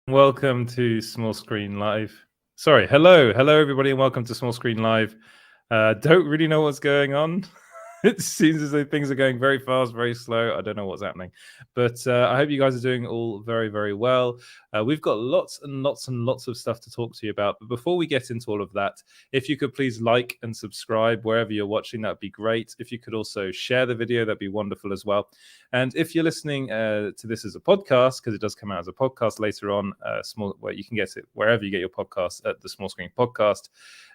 Welcome to Small Screen Live. Sorry, hello everybody, and welcome to Small Screen Live. Don't really know what's going on. It seems as though things are going very fast, very slow. I don't know what's happening, but I hope you guys are doing all very, very well. We've got lots and lots and lots of stuff to talk to you about. But before we get into all of that, if you could please like and subscribe wherever you're watching, that'd be great. If you could also share the video, that'd be wonderful as well. And if you're listening to this as a podcast, because it does come out as a podcast later on, where you can get it wherever you get your podcasts at the Small Screen Podcast.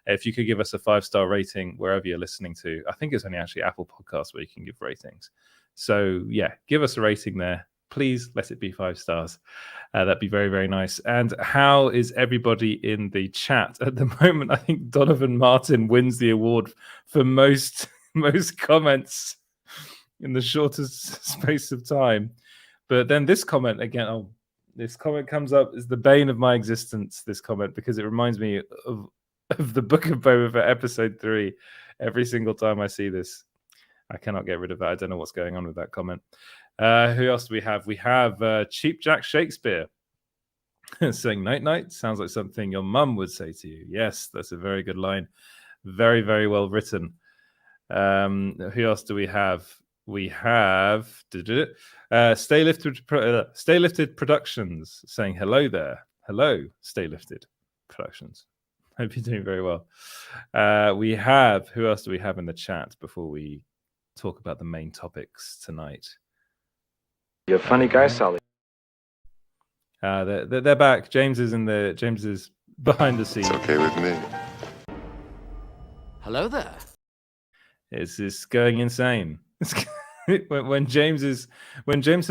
If you could give us a 5-star rating wherever you're listening to, I think it's only actually Apple Podcasts where you can give ratings. So yeah, give us a rating there. Please let it be 5 stars. That'd be very, very nice. And how is everybody in the chat at the moment? I think Donovan Martin wins the award for most comments in the shortest space of time. But then this comment again, this comment comes up is the bane of my existence, this comment, because it reminds me of the Book of Boba Fett episode 3 every single time I see this. I cannot get rid of that. I don't know what's going on with that comment. Who else do we have? We have Cheap Jack Shakespeare saying night night sounds like something your mum would say to you. Yes, that's a very good line. Very, very well written. Who else do we have? We have Stay Lifted Productions saying hello there. Hello, Stay Lifted Productions. Hope you're doing very well. We have, who else do we have in the chat before we talk about the main topics tonight? You're a funny guy, Sally. They're back. James is behind the scenes. It's okay with me. Hello there. It's just going insane. when James has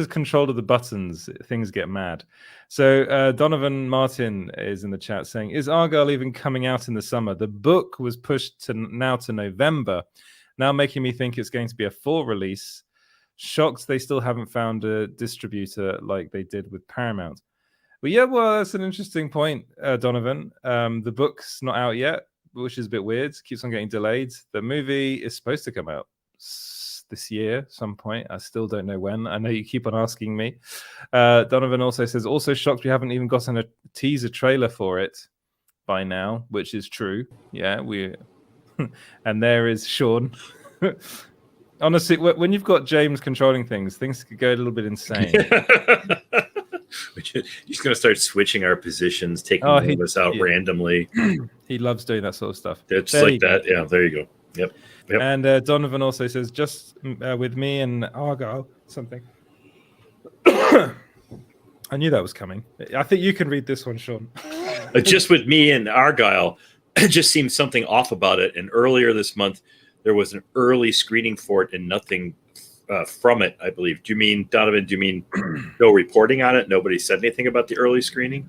control of the buttons, things get mad. So Donovan Martin is in the chat saying, "Is Argyle even coming out in the summer? The book was pushed to November, now making me think it's going to be a fall release. Shocked they still haven't found a distributor like they did with Paramount." Well, yeah, that's an interesting point, Donovan. The book's not out yet, which is a bit weird. Keeps on getting delayed. The movie is supposed to come out this year, some point. I still don't know when. I know you keep on asking me. Donovan also says, also shocked we haven't even gotten a teaser trailer for it by now, which is true. Yeah, and there is Shaun. Honestly, when you've got James controlling things could go a little bit insane. He's going to start switching our positions, taking us out randomly. He loves doing that sort of stuff. It's like that. Yeah, there you go. Yep. And Donovan also says, just with me and Argyle, something. I knew that was coming. I think you can read this one, Shaun. Just with me and Argyle, it just seems something off about it. And earlier this month, there was an early screening for it and nothing from it, I believe. Donovan, do you mean no reporting on it? Nobody said anything about the early screening?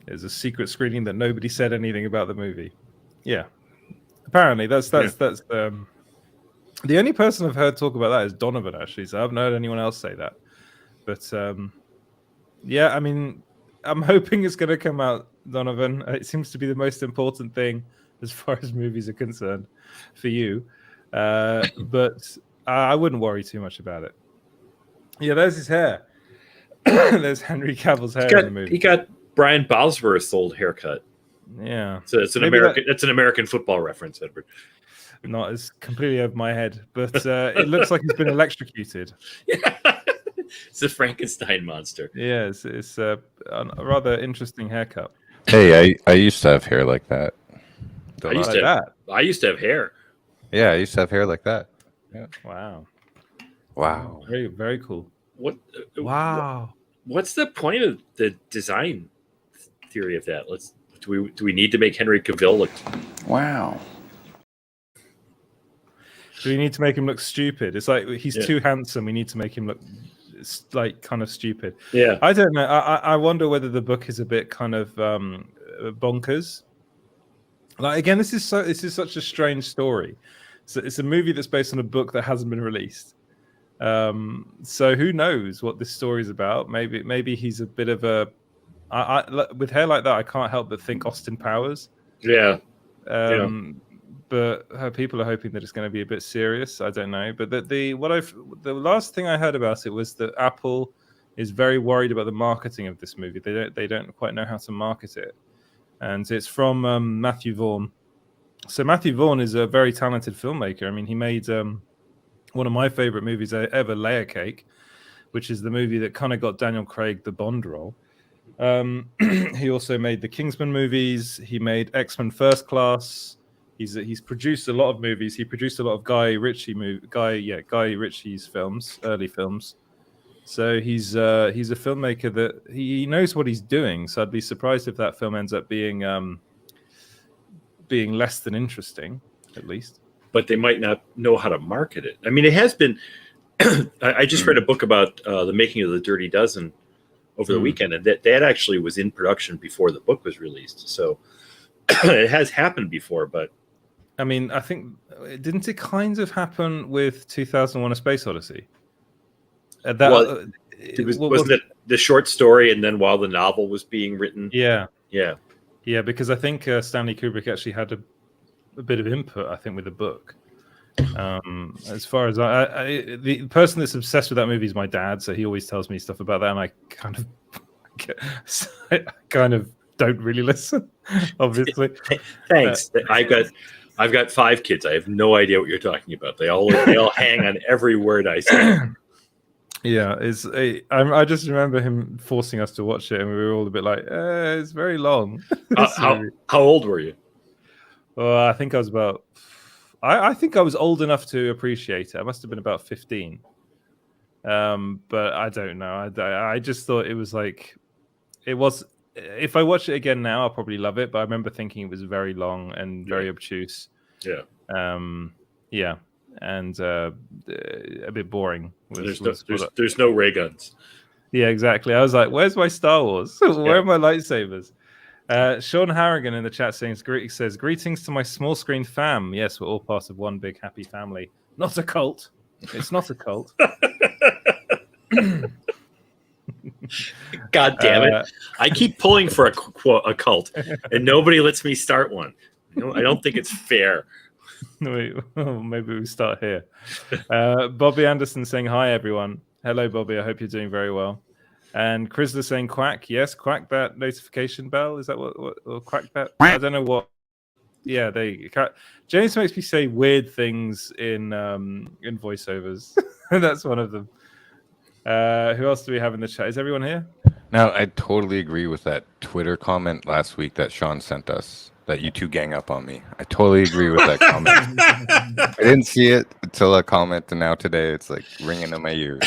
There's a secret screening that nobody said anything about the movie. Yeah. Apparently, that's the only person I've heard talk about that is Donovan, actually. So I haven't heard anyone else say that. But yeah, I mean, I'm hoping it's going to come out, Donovan. It seems to be the most important thing as far as movies are concerned for you. But I wouldn't worry too much about it. Yeah, there's his hair. There's Henry Cavill's hair in the movie. He got Brian Bosworth's old haircut. Yeah. So it's an American football reference, Edward. Not as completely over my head, but it looks like he's been electrocuted. Yeah. It's a Frankenstein monster. Yeah, it's a rather interesting haircut. Hey, I used to have hair like that. I used to have hair. Yeah, I used to have hair like that. Yeah. Wow. Very, very cool. Wow. What's the point of the design theory of that? Do we need to make Henry Cavill look? Wow. Do we need to make him look stupid? It's like he's too handsome. We need to make him look like kind of stupid. Yeah. I don't know. I wonder whether the book is a bit kind of bonkers. Like again, this is such a strange story. So it's a movie that's based on a book that hasn't been released. So who knows what this story is about? Maybe he's a bit of a. With hair like that, I can't help but think Austin Powers. Yeah. But people are hoping that it's going to be a bit serious. I don't know. But the last thing I heard about it was that Apple is very worried about the marketing of this movie. They don't quite know how to market it, and it's from Matthew Vaughn. So Matthew Vaughn is a very talented filmmaker. I mean, he made one of my favorite movies ever, Layer Cake, which is the movie that kind of got Daniel Craig the Bond role. He also made the Kingsman movies. He made X-Men First Class. He's produced a lot of movies. He produced a lot of Guy Ritchie's films, early films. So he's a filmmaker that he knows what he's doing. So I'd be surprised if that film ends up being less than interesting, at least. But they might not know how to market it. I mean, it has been. I just read a book about the making of the Dirty Dozen over the weekend, and that actually was in production before the book was released. So it has happened before, but I mean, I think didn't it kind of happen with 2001: A Space Odyssey? Wasn't it the short story, and then while the novel was being written? Yeah. Because I think Stanley Kubrick actually had a bit of input, I think, with the book. As far as the person that's obsessed with that movie is my dad, so he always tells me stuff about that, and I kind of don't really listen, obviously. Thanks. I've got 5 kids. I have no idea what you're talking about. They all hang on every word I say. Yeah, I just remember him forcing us to watch it, and we were all a bit like, it's very long. How old were you? Well, I think I was about. I think I was old enough to appreciate it. I must have been about 15. But I don't know. I just thought it was like, it was. If I watch it again now, I'll probably love it. But I remember thinking it was very long and very obtuse. Yeah. Yeah. And a bit boring. There's no ray guns. Yeah, exactly. I was like, where's my Star Wars? Where are my lightsabers? Shaun Harrigan in the chat says, greetings to my small screen fam. Yes, we're all part of one big happy family. Not a cult. It's not a cult. God damn it. I keep pulling for a cult, and nobody lets me start one. I don't think it's fair. Maybe we start here. Bobby Anderson saying hi, everyone. Hello, Bobby. I hope you're doing very well. And Chrysler saying quack. Yes, quack that notification bell. Is that what or quack that? I don't know what. Yeah, there you go. James makes me say weird things in voiceovers. That's one of them. Who else do we have in the chat? Is everyone here? Now, I totally agree with that Twitter comment last week that Shaun sent us, that you two gang up on me. I totally agree with that comment. I didn't see it until a comment, and now today it's like ringing in my ears.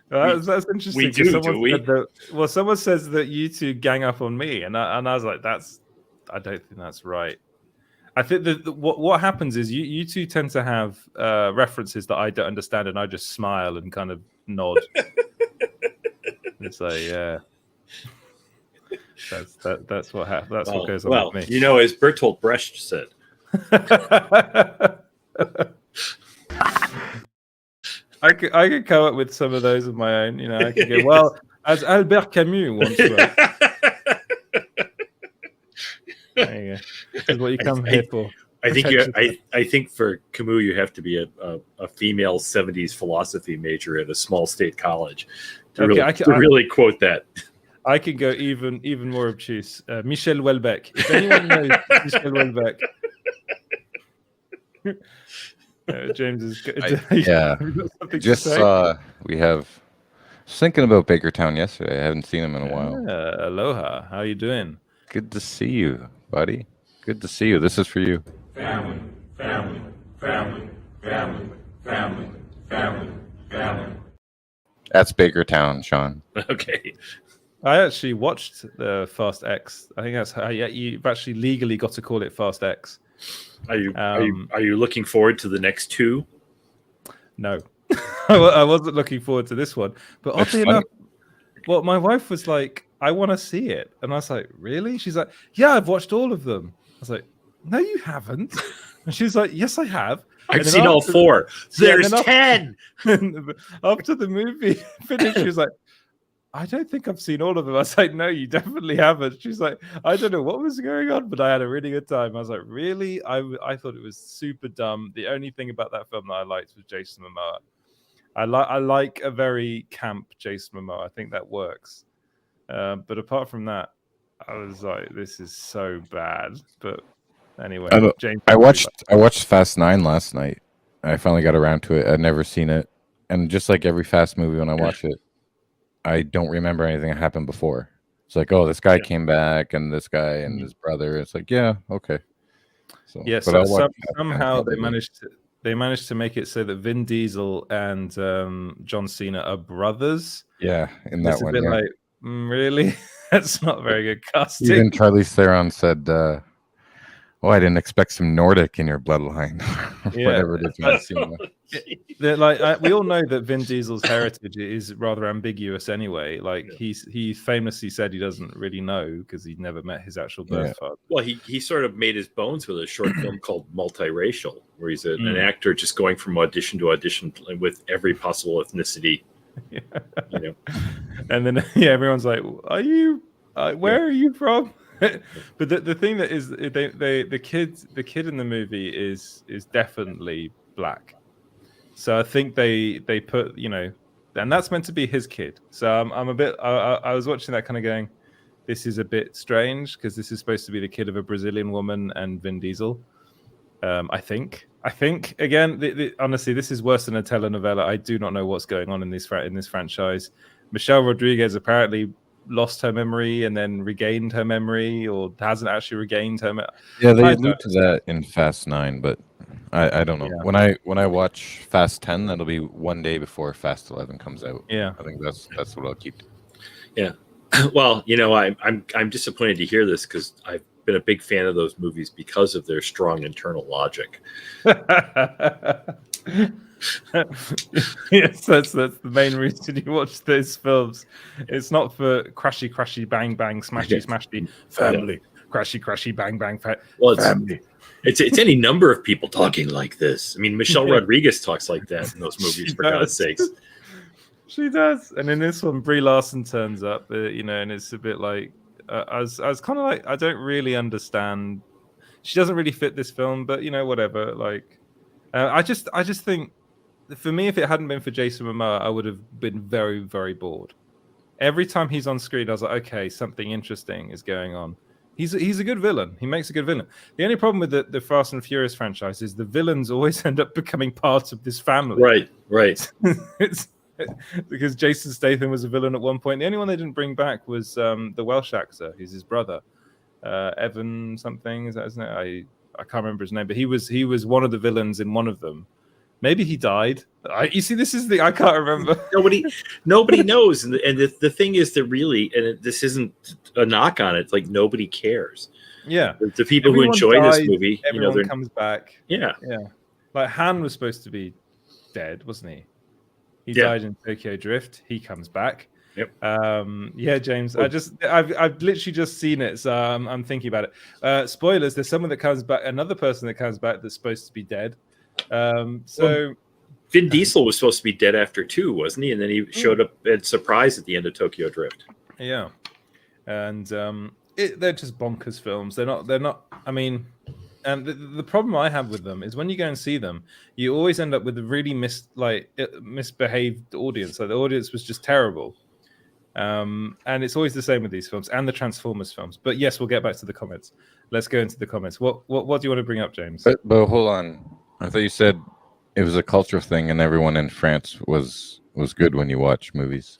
That's interesting. We do we? Someone says that you two gang up on me, and I was like, I don't think that's right. I think that what happens is you two tend to have references that I don't understand, and I just smile and kind of nod. It's like, yeah, that's what happens. That's what goes on with me. You know, as Bertolt Brecht said. I could come up with some of those of my own. You know, I could go, well, as Albert Camus once wrote. There you go. This is what you come here for. I think for Camus, you have to be a female 70s philosophy major at a small state college to really quote that. I could go even more obtuse. Michel Houellebecq. If anyone knows Michel Houellebecq. James is yeah. We have thinking about Bakertown yesterday. I haven't seen him in a while. Aloha. How you doing? Good to see you, buddy. Good to see you. This is for you. Family, family, family, family, family, family, family. That's Bakertown, Shaun. Okay. I actually watched the Fast X. I think that's how you've actually legally got to call it Fast X. Are you looking forward to the next 2? No, I wasn't looking forward to this one. But oddly enough, well, my wife was like, "I want to see it," and I was like, "Really?" She's like, "Yeah, I've watched all of them." I was like, "No, you haven't." And she's like, "Yes, I have. I've seen all 4. There's 10." After the movie finished, she was like, I don't think I've seen all of them. I was like, no, you definitely haven't. She's like, I don't know what was going on, but I had a really good time. I was like, really? I thought it was super dumb. The only thing about that film that I liked was Jason Momoa. I like a very camp Jason Momoa. I think that works. But apart from that, I was like, this is so bad. But anyway, James, I watched Fast 9 last night. I finally got around to it. I'd never seen it, and just like every Fast movie, when I watch it, I don't remember anything that happened before. It's like, oh, this guy came back, and this guy and his brother. It's like, yeah, okay. So yeah, but somehow they managed to make it so that Vin Diesel and John Cena are brothers. Yeah, in that it's one, a bit yeah. like, really? That's not very good casting. Even Charlize Theron said, "Oh, I didn't expect some Nordic in your bloodline." Whatever it is, John Cena. We all know that Vin Diesel's heritage is rather ambiguous anyway. Like he famously said he doesn't really know because he'd never met his actual birth father. Well, he sort of made his bones with a short film called Multiracial, where he's an actor just going from audition to audition with every possible ethnicity. You know, and then everyone's like, "Are you? Where are you from?" But the thing that is, the kid in the movie is definitely black. So I think they put, and that's meant to be his kid. So I'm a bit. I was watching that kind of going, this is a bit strange because this is supposed to be the kid of a Brazilian woman and Vin Diesel. I think again, honestly, this is worse than a telenovela. I do not know what's going on in this franchise. Michelle Rodriguez apparently lost her memory and then regained her memory, or hasn't actually regained her memory. Yeah, they allude to that in Fast 9, but I don't know. Yeah. When I watch Fast 10, that'll be one day before Fast 11 comes out. Yeah, I think that's what I'll keep. Yeah, well, I'm disappointed to hear this because I've been a big fan of those movies because of their strong internal logic. Yes, that's the main reason you watch those films. It's not for crashy bang bang smashy family, crashy bang bang family. It's any number of people talking like this. I mean, Michelle Rodriguez talks like that in those movies, for God's sakes. She does. And in this one, Brie Larson turns up, and it's a bit like, I was kind of like, I don't really understand. She doesn't really fit this film, but whatever. Like, I just think, for me, if it hadn't been for Jason Momoa, I would have been very, very bored. Every time he's on screen, I was like, okay, something interesting is going on. He's a good villain. He makes a good villain. The only problem with the Fast and Furious franchise is the villains always end up becoming part of this family. Right. It's because Jason Statham was a villain at one point. The only one they didn't bring back was the Welsh actor. He's his brother, Evan something. Is that his name? I can't remember his name, but he was one of the villains in one of them. Maybe he died. You see, this is I can't remember. Nobody knows, and the thing is that really, and this isn't a knock on it. Like, nobody cares. Yeah, the people who enjoy this movie, everyone comes back. Yeah. Like Han was supposed to be dead, wasn't he? He died in Tokyo Drift. He comes back. Yep. James. I've literally just seen it, so I'm thinking about it. Spoilers. There's someone that comes back. Another person that comes back that's supposed to be dead. Vin Diesel was supposed to be dead after 2, wasn't he? And then he showed up at surprise at the end of Tokyo Drift. Yeah, and they're just bonkers films. They're not. I mean, and the problem I have with them is when you go and see them, you always end up with a really misbehaved audience. Like, the audience was just terrible. And it's always the same with these films and the Transformers films. But yes, we'll get back to the comments. Let's go into the comments. What do you want to bring up, James? But hold on. I thought you said it was a cultural thing and everyone in France was good when you watch movies.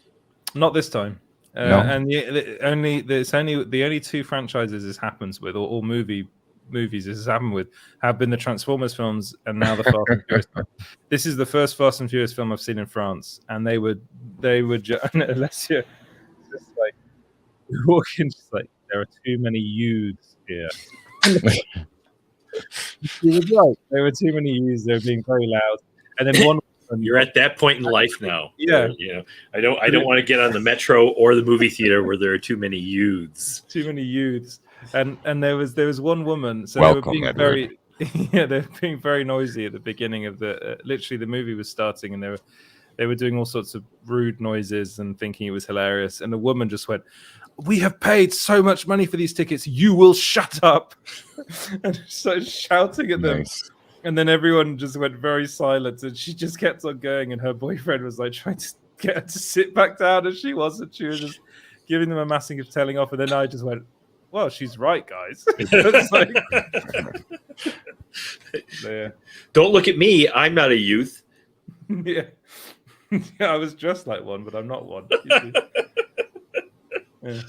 Not this time. No. And the only 2 franchises this happens with, or movies this has happened with, have been the Transformers films and now the Fast and Furious film. This is the first Fast and Furious film I've seen in France, and they would unless you're just like walking, just like, there are too many youths here. There were too many youths. They were being very loud, and then one. You're at that point in life now. Yeah. I don't want to get on the metro or the movie theater where there are too many youths. Too many youths. And there was one woman. So Welcome, they were being very they were being very noisy at the beginning of the literally the movie was starting, and they were doing all sorts of rude noises and thinking it was hilarious. And the woman just went, "We have paid so much money for these tickets. You will shut up!" And started shouting at them. Nice. And then everyone just went very silent, and she just kept on going. And her boyfriend was like trying to get her to sit back down, and she wasn't. She was just giving them a massive telling off. And then I just went, "Well, she's right, guys." It's like, yeah. Don't look at me. I'm not a youth. Yeah. Yeah, I was dressed like one, but I'm not one. Yeah.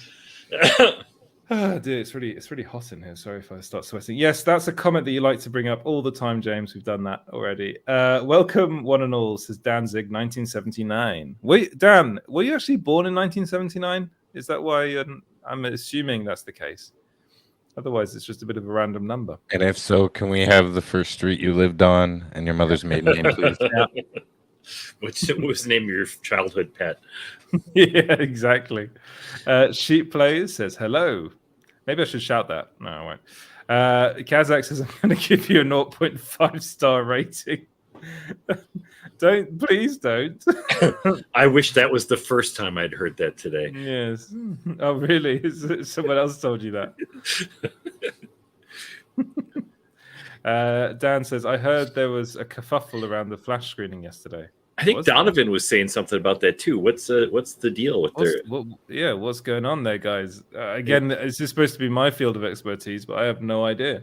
Oh, dear, it's really hot in here. Sorry if I start sweating. Yes, that's a comment that you like to bring up all the time, James. We've done that already. Welcome, one and all, says Danzig, 1979. Wait, Dan, were you actually born in 1979? Is that why I'm assuming that's the case? Otherwise, it's just a bit of a random number. And if so, can we have the first street you lived on and your mother's maiden name, please? Yeah. What was the name of your childhood pet? Yeah, exactly. Sheep Plays says hello. Maybe I should shout that. No, I won't. Kazakh says I'm going to give you a 0.5 star rating. Please don't. I wish that was the first time I'd heard that today. Yes. Oh, really? Someone else told you that? Dan says, I heard there was a kerfuffle around the Flash screening yesterday. I think Donovan was saying something about that too. What's the deal with what's going on there, guys? Again, this is supposed to be my field of expertise, but I have no idea.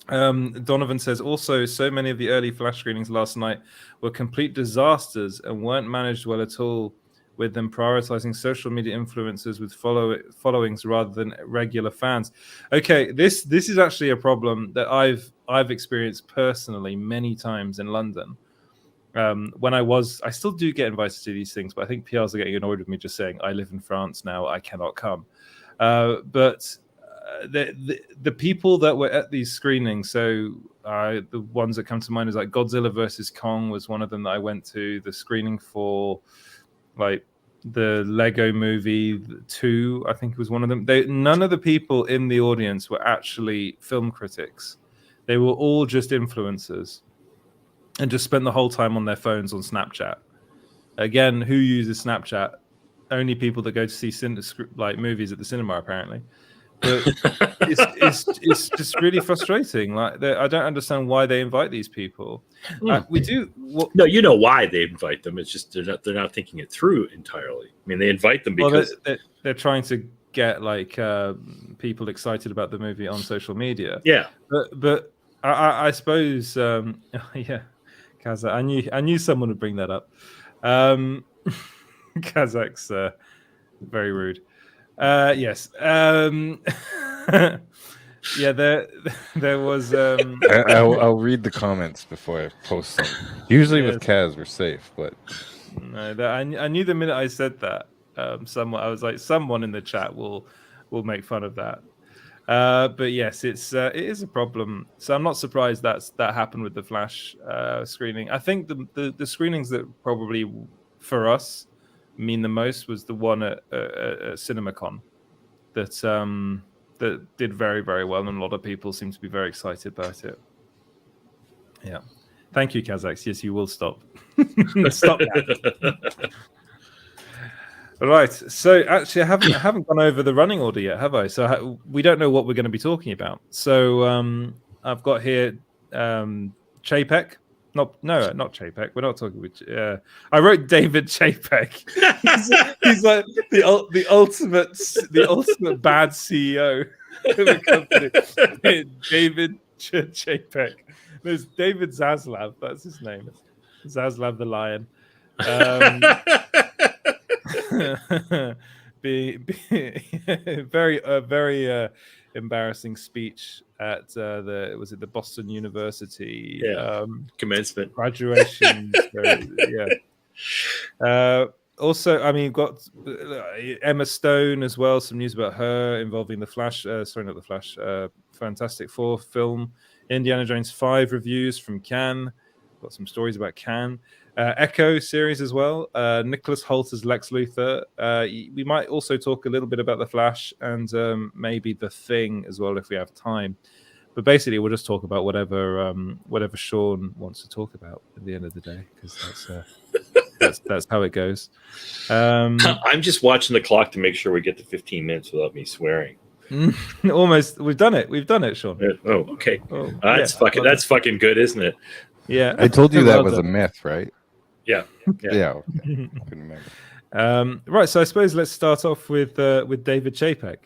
Donovan says, also, so many of the early Flash screenings last night were complete disasters and weren't managed well at all, with them prioritizing social media influencers with followings rather than regular fans. Okay, this is actually a problem that I've experienced personally many times in London. When I still do get invited to these things, but I think PRs are getting annoyed with me just saying I live in France now, I cannot come. But the people that were at these screenings, so the ones that come to mind is like Godzilla versus Kong was one of them that I went to. The screening for like the Lego Movie 2, I think was one of them. None of the people in the audience were actually film critics. They were all just influencers and just spent the whole time on their phones on Snapchat. Again, who uses Snapchat? Only people that go to see like movies at the cinema, apparently. But it's just really frustrating. Like, I don't understand why they invite these people. We do. No, you know why they invite them. It's just they're not thinking it through entirely. I mean, they invite them because they're trying to get like people excited about the movie on social media. Yeah, but I suppose yeah. Kazakh, I knew someone would bring that up. Kazakh's very rude. Yes. Yeah, there was. I'll read the comments before I post them. Usually with Kaz, we're safe, but no, I knew the minute I said that. I was like, someone in the chat will make fun of that. But yes, it is a problem. So I'm not surprised that happened with the Flash screening. I think the screenings that probably for us mean the most was the one at CinemaCon that did very, very well, and a lot of people seem to be very excited about it. Yeah, thank you, Kazakhs. Yes, you will stop. Stop that. Right, so actually, I haven't gone over the running order yet, have I? So we don't know what we're going to be talking about. So I've got here Chapek. Not Chapek. We're not talking with. I wrote David Chapek. He's like the ultimate bad CEO of the company. David Chapek. There's David Zaslav. That's his name. Zaslav the Lion. Very embarrassing speech at the Boston University commencement graduation. Also, I mean, you've got Emma Stone as well. Some news about her involving the Flash. Sorry, not the Flash. Fantastic Four film. Indiana Jones 5 reviews from Cannes. Got some stories about Cannes. Echo series as well. Nicholas Hoult as Lex Luthor. We might also talk a little bit about the Flash and maybe the Thing as well if we have time. But basically, we'll just talk about whatever Shaun wants to talk about at the end of the day, because that's how it goes. I'm just watching the clock to make sure we get to 15 minutes without me swearing. Almost, we've done it. We've done it, Shaun. Oh, okay. Oh, That's yeah. that's fucking good, isn't it? Yeah, I told you that Well was a done. myth, right? Yeah. Yeah. Okay. Couldn't remember. Right, so I suppose let's start off with David Chapek.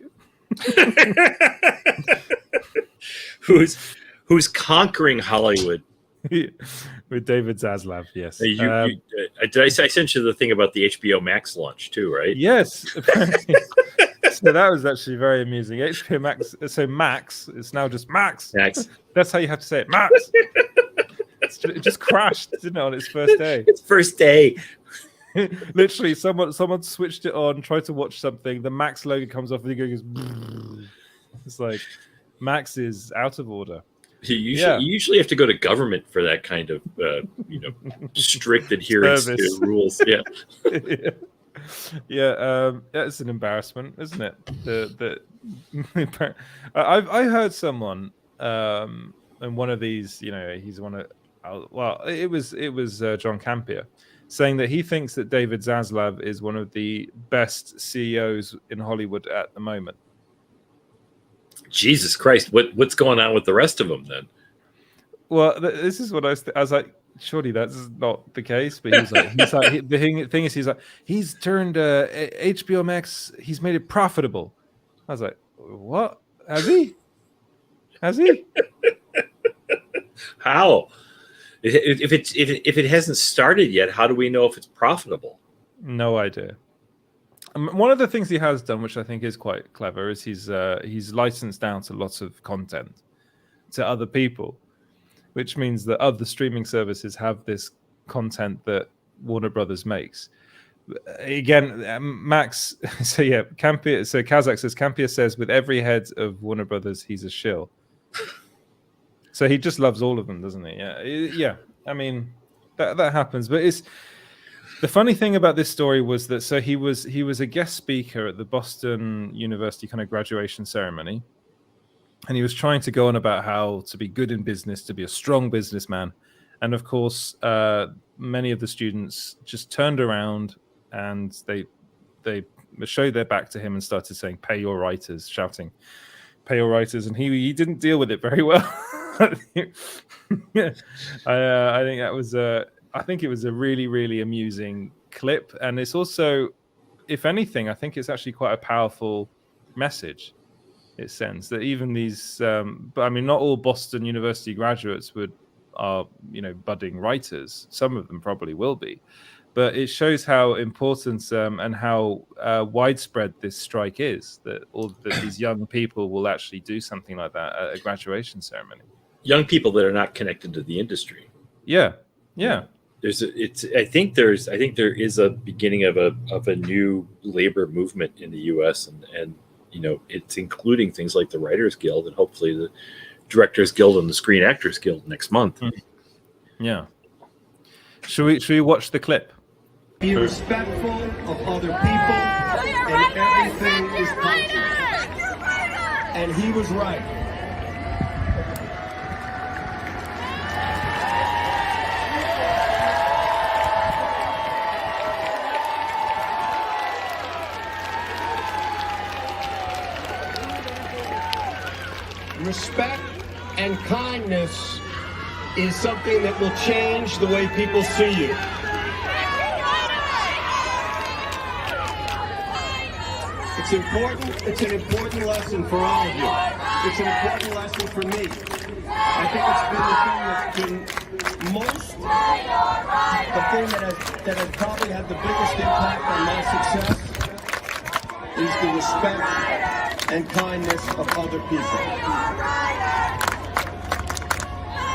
who's conquering Hollywood. With David Zaslav, yes. I sent you the thing about the HBO Max launch too, right? Yes. So that was actually very amusing. HBO Max, so Max, it's now just Max. Max. That's how you have to say it, Max. It just crashed, didn't it, on its first day? It's first day. Literally, someone switched it on, tried to watch something, the Max logo comes off, and it goes. It's like Max is out of order. You usually have to go to government for that kind of strict adherence to rules. Yeah. It's an embarrassment, isn't it? I heard someone in one of these, he's one of it was John Campier saying that he thinks that David Zaslav is one of the best CEOs in Hollywood at the moment. Jesus Christ, what's going on with the rest of them then? Well, this is what I was like. Surely that's not the case, but the thing is, he's turned HBO Max. He's made it profitable. I was like, what? Has he? How? If it hasn't started yet, how do we know if it's profitable? No idea. One of the things he has done, which I think is quite clever, is he's licensed out a lot of content to other people, which means that other streaming services have this content that Warner Brothers makes. Again, Max. So yeah, Campier. So Kazakh says Campier says with every head of Warner Brothers, he's a shill. So he just loves all of them, doesn't he? Yeah. I mean, that happens, but it's. The funny thing about this story was that he was a guest speaker at the Boston University kind of graduation ceremony, and he was trying to go on about how to be good in business, to be a strong businessman, and of course, many of the students just turned around and they showed their back to him and started saying, "Pay your writers," shouting, "Pay your writers," and he didn't deal with it very well. I think that was I think it was a really, really amusing clip. And it's also, if anything, I think it's actually quite a powerful message it sends that even these, but I mean, not all Boston University graduates are budding writers. Some of them probably will be. But it shows how important and how widespread this strike is, that these young people will actually do something like that at a graduation ceremony. Young people that are not connected to the industry. Yeah. I think there is a beginning of a new labor movement in the U.S. and it's including things like the Writers Guild and hopefully the Directors Guild and the Screen Actors Guild next month. Yeah. Should we watch the clip? Be respectful of other people, and everything is possible. And he was right. Respect and kindness is something that will change the way people see you. It's important. It's an important lesson for all of you. It's an important lesson for me. I think it's been the thing that's been most, the thing that has probably had the biggest impact on my success is the respect and kindness of other people.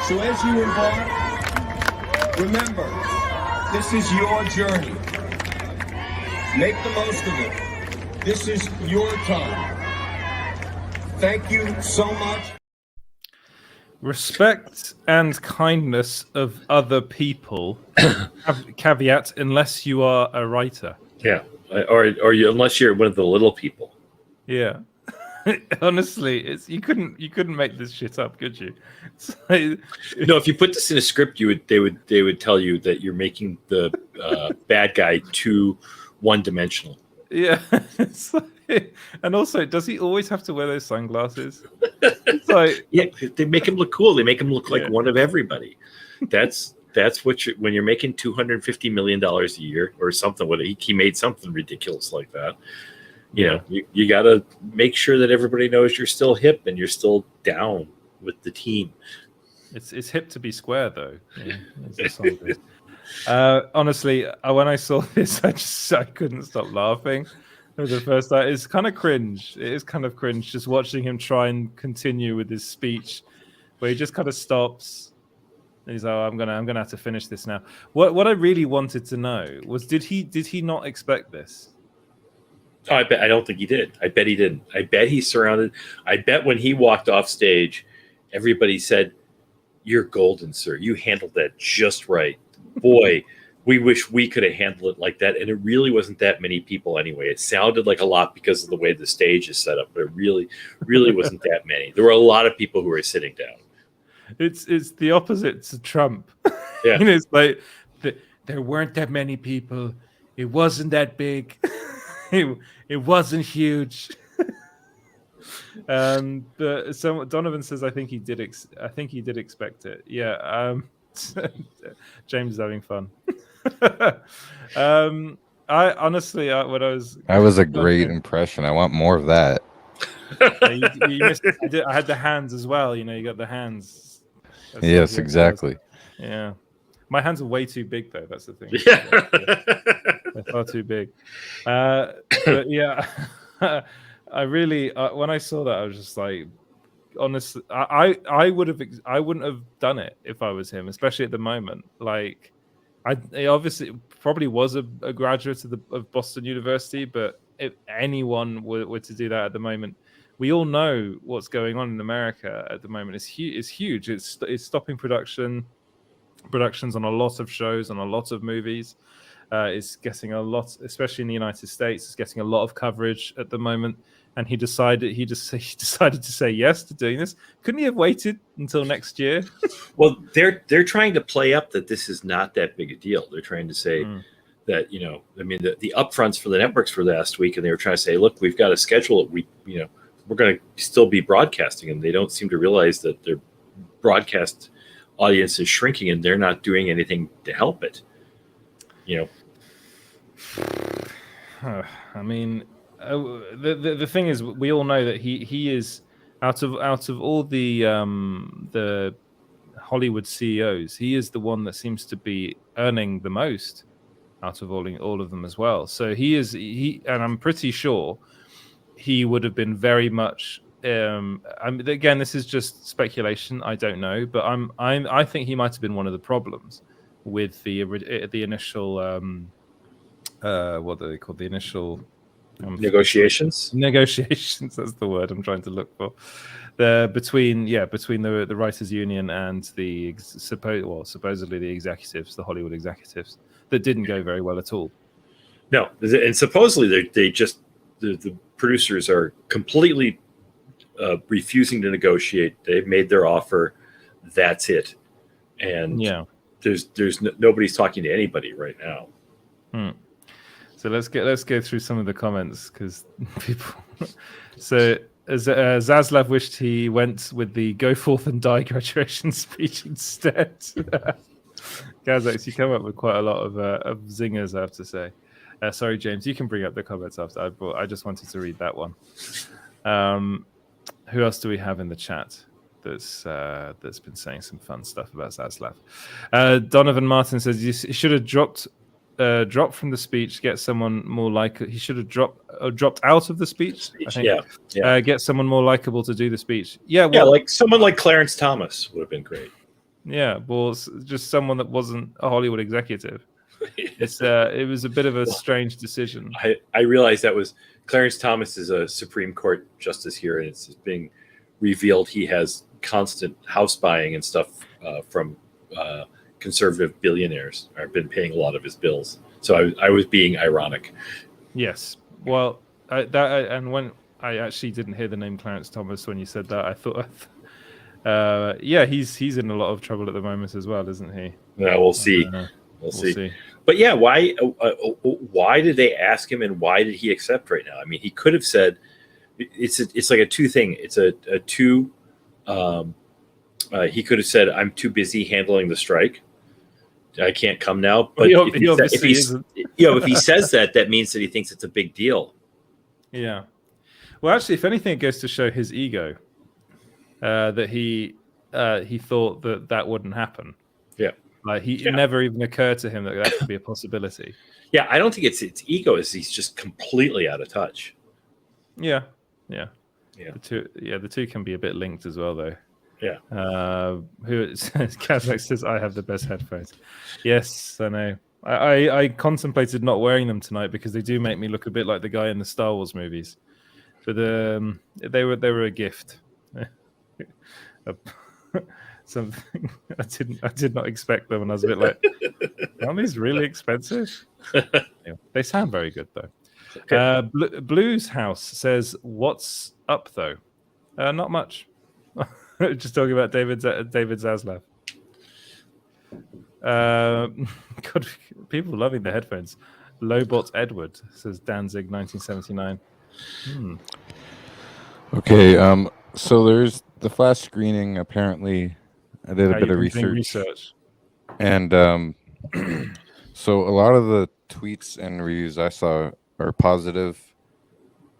So as you embark, remember, this is your journey. Make the most of it. This is your time. Thank you so much. Respect and kindness of other people. Caveat, unless you are a writer. Yeah, or unless you're one of the little people. Yeah. Honestly, you couldn't make this shit up, could you? No, if you put this in a script, they would tell you that you're making the bad guy too one-dimensional. Yeah, it's like, and also, does he always have to wear those sunglasses? It's like, Yeah, they make him look cool. They make him look like Yeah. one of everybody. That's what when you're making $250 million a year or something. What he made something ridiculous like that. You know, you got to make sure that everybody knows you're still hip and you're still down with the team. it's hip to be square, though. Yeah, as the song goes. Honestly, when I saw this, I couldn't stop laughing. For the first time, it's kind of cringe. It is kind of cringe just watching him try and continue with his speech, where he just kind of stops. And he's like, oh, I'm gonna have to finish this now. What I really wanted to know was, did he not expect this? Oh, I don't think he did. I bet he didn't. I bet he's surrounded. I bet when he walked off stage, everybody said, "You're golden, sir. You handled that just right. Boy, we wish we could have handled it like that." And it really wasn't that many people anyway. It sounded like a lot because of the way the stage is set up, but it really wasn't that many. There were a lot of people who were sitting down. It's the opposite to Trump. Yeah. You know, it's like there weren't that many people. It wasn't that big. It wasn't huge. But so Donovan says, I think he did expect it. Yeah. James is having fun. I honestly, when I was That was a great impression. I want more of that. you missed, I had the hands as well. You know, you got the hands. That's Yes, exactly. Yeah. My hands are way too big, though. That's the thing. Yeah. They're far too big. But yeah, I really, when I saw that, I was just like, honestly, I wouldn't have done it if I was him, especially at the moment. Like, he obviously probably was a graduate of Boston University, but if anyone were to do that at the moment, we all know what's going on in America at the moment. It's huge. It's stopping productions on a lot of shows, on a lot of movies. It's getting a lot, especially in the United States. It's getting a lot of coverage at the moment. And he decided to say yes to doing this. Couldn't he have waited until next year? Well, they're trying to play up that this is not that big a deal. They're trying to say that, you know, I mean, the upfronts for the networks for last week, and they were trying to say, look, we've got to schedule it. We're going to still be broadcasting, and they don't seem to realize that their broadcast audience is shrinking, and they're not doing anything to help it. You know, I mean, the thing is, we all know that he is out of all the Hollywood CEOs, he is the one that seems to be earning the most out of all of them as well. So and I'm pretty sure he would have been very much. Again, this is just speculation. I don't know, but I think he might have been one of the problems with the initial what do they call the initial negotiations. That's the word I'm trying to look for. Between the writers' union and the supposedly the executives, the Hollywood executives, that didn't go very well at all. No, and supposedly the producers are completely refusing to negotiate. They've made their offer. That's it. And there's nobody's talking to anybody right now. So let's go through some of the comments, because people. So Zaslav wished he went with the "Go Forth and Die" graduation speech instead. Gazax, you come up with quite a lot of zingers, I have to say. Sorry, James, you can bring up the comments after. I just wanted to read that one. Who else do we have in the chat that's been saying some fun stuff about Zaslav? Donovan Martin says he should have dropped from the speech. Get someone more he should have dropped out of the speech. I think. Yeah. Get someone more likable to do the speech. Yeah, like someone like Clarence Thomas would have been great. Yeah, well, just someone that wasn't a Hollywood executive. It was a bit of a strange decision. I realized that was Clarence Thomas is a Supreme Court justice here, and it's being revealed he has constant house buying and stuff from conservative billionaires. I've been paying a lot of his bills, so I was being ironic. Yes, well, and when I actually didn't hear the name Clarence Thomas when you said that, I thought, he's in a lot of trouble at the moment as well, isn't he? Yeah, we'll see. We'll see. But yeah, why did they ask him, and why did he accept right now? I mean, he could have said it's like a two thing. It's a two. He could have said, "I'm too busy handling the strike. I can't come now." But He if obviously isn't. if he says that, that means that he thinks it's a big deal. Yeah. Well, actually, if anything, it goes to show his ego that he thought that wouldn't happen. Yeah. Like it never even occurred to him that could be a possibility. Yeah, I don't think it's ego. He's just completely out of touch. Yeah. The two can be a bit linked as well, though. Yeah. Kazakh says, "I have the best headphones." Yes, I know. I contemplated not wearing them tonight because they do make me look a bit like the guy in the Star Wars movies. But they were a gift. Something I did not expect them, and I was a bit like, "Aren't these really expensive?" Yeah, they sound very good though. Okay. Blues House says, "What's up though?" Not much. Just talking about David Zaslav. God, people loving the headphones. Lowbot Edward says Danzig 1979. Okay, so there's the Flash screening. Apparently, I did a bit of research. And so a lot of the tweets and reviews I saw are positive,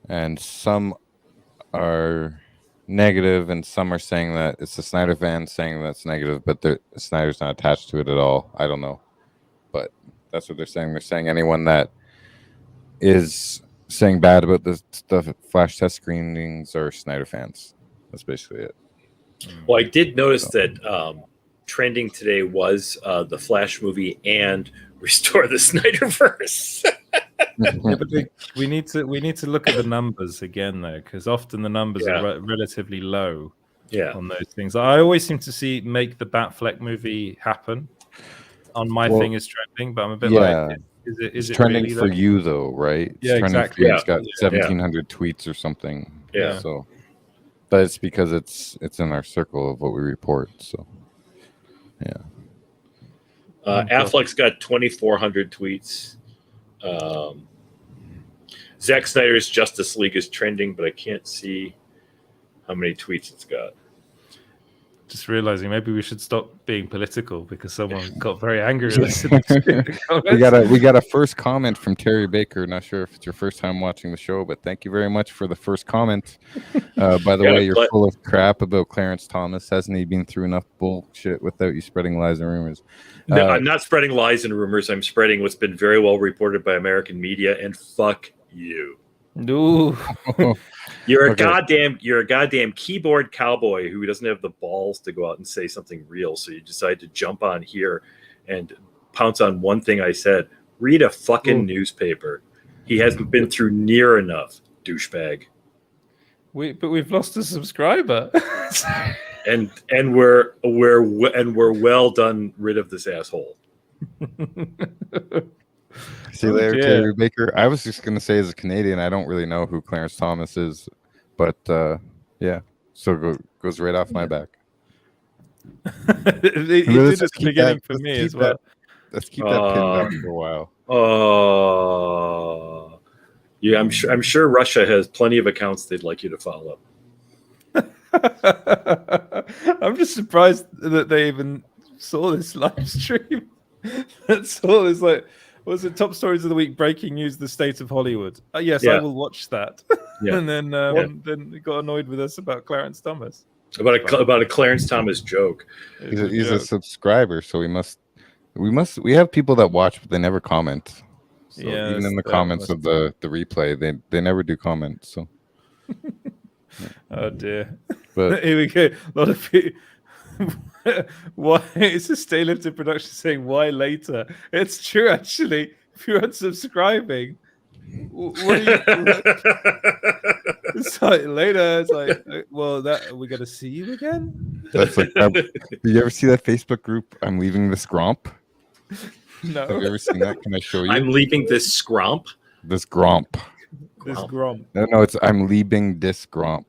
and some are negative, and some are saying that it's the Snyder fans saying that's negative, but Snyder's not attached to it at all. I don't know, but that's what they're saying. They're saying anyone that is saying bad about the Flash test screenings are Snyder fans. That's basically it. Well, I did notice that trending today was the Flash movie and Restore the Snyderverse. Yeah, but we need to look at the numbers again though, because often the numbers are relatively low. On those things, I always seem to see Make the Batfleck movie happen on my thing is trending, but I'm a bit like, is it trending really for you though, right? Yeah, exactly. It's got 1,700 tweets or something. Yeah. So, but it's because it's in our circle of what we report. So, yeah. Affleck's got 2,400 tweets. Zack Snyder's Justice League is trending, but I can't see how many tweets it's got. Just realizing maybe we should stop being political because someone got very angry at us. we got a first comment from Terry Baker. Not sure if it's your first time watching the show, but thank you very much for the first comment. By the way, you're full of crap about Clarence Thomas. Hasn't he been through enough bullshit without you spreading lies and rumors? No, I'm not spreading lies and rumors. I'm spreading what's been very well reported by American media, and fuck you. No. You're a goddamn keyboard cowboy who doesn't have the balls to go out and say something real. So you decide to jump on here and pounce on one thing I said. Read a fucking newspaper. He hasn't been through near enough, douchebag. But we've lost a subscriber. and we're well done rid of this asshole. See you later, Terry Baker. I was just going to say, as a Canadian, I don't really know who Clarence Thomas is, but yeah, so goes right off my back. It did at the beginning for me as well. Let's keep that pinned up for a while. Oh, yeah, I'm sure Russia has plenty of accounts they'd like you to follow. I'm just surprised that they even saw this live stream. That's all. It's like, was it top stories of the week? Breaking news: the state of Hollywood. Yes, I will watch that. And then got annoyed with us about Clarence Thomas. About a Clarence Thomas joke. He's a subscriber, so we have people that watch, but they never comment. So even in the comments of the replay, they never do comment. So. Oh dear! But here we go. A lot of people. Why it's a stay lifted production saying why later? It's true actually. If you're unsubscribing, what are you? It's like later. It's like, well, that we're gonna see you again. That's like. Did you ever see that Facebook group? I'm leaving this gromp. No. Have you ever seen that? Can I show you? I'm leaving this scromp. This gromp. This gromp. No, it's I'm leaving this gromp.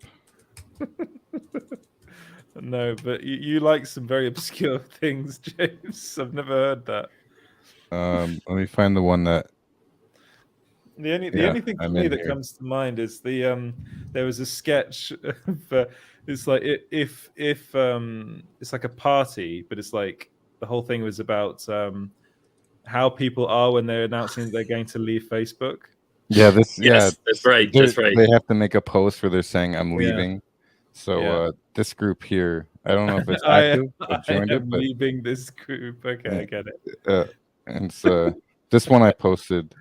No, but you like some very obscure things, James. I've never heard that. Let me find the one that. The only thing for I'm me in that here. comes to mind is there was a sketch of, it's like if it's like a party, but it's like the whole thing was about how people are when they're announcing that they're going to leave Facebook. Yeah, this. Yes, that's right. That's right. They have to make a post where they're saying I'm Yeah. leaving. So Yeah. this group here, I don't know if it's I active. I've joined it, am but leaving this group. Okay, I get it. and it's this one I posted.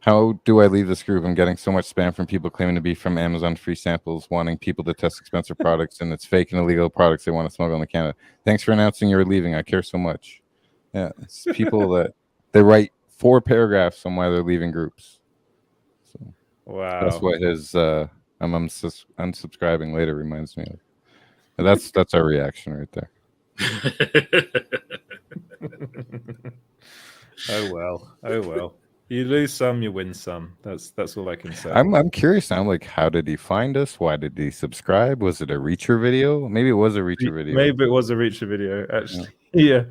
How do I leave this group? I'm getting so much spam from people claiming to be from Amazon free samples, wanting people to test expensive products, and it's fake and illegal products they want to smuggle into Canada. Thanks for announcing you're leaving. I care so much. Yeah, it's people that they write 4 paragraphs on why they're leaving groups. So Wow. that's what his I'm unsubscribing later reminds me of. And that's our reaction right there. Oh well. You lose some, you win some. That's all I can say. I'm curious now. Like, how did he find us? Why did he subscribe? Was it a Reacher video? Maybe it was a Reacher video. Maybe it was a Reacher video, actually. Yeah,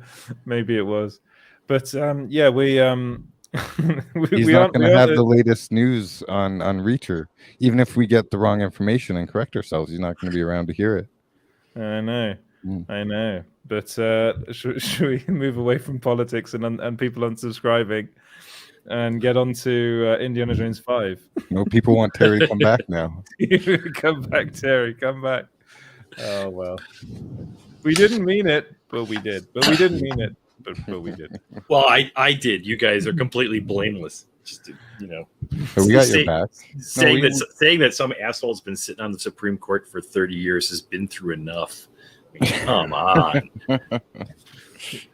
maybe it was. But yeah, we He's not going to have the latest news on Reacher. Even if we get the wrong information and correct ourselves, he's not going to be around to hear it. I know. But should we move away from politics and people unsubscribing and get on to Indiana Jones 5? No, people want Terry to come back now. Come back, Terry. Come back. Oh, well. We didn't mean it, but we did. But we didn't mean it, but we did. Well, I did. You guys are completely blameless. Just So we got your back. Saying that some asshole's been sitting on the Supreme Court for 30 years has been through enough. I mean, come on.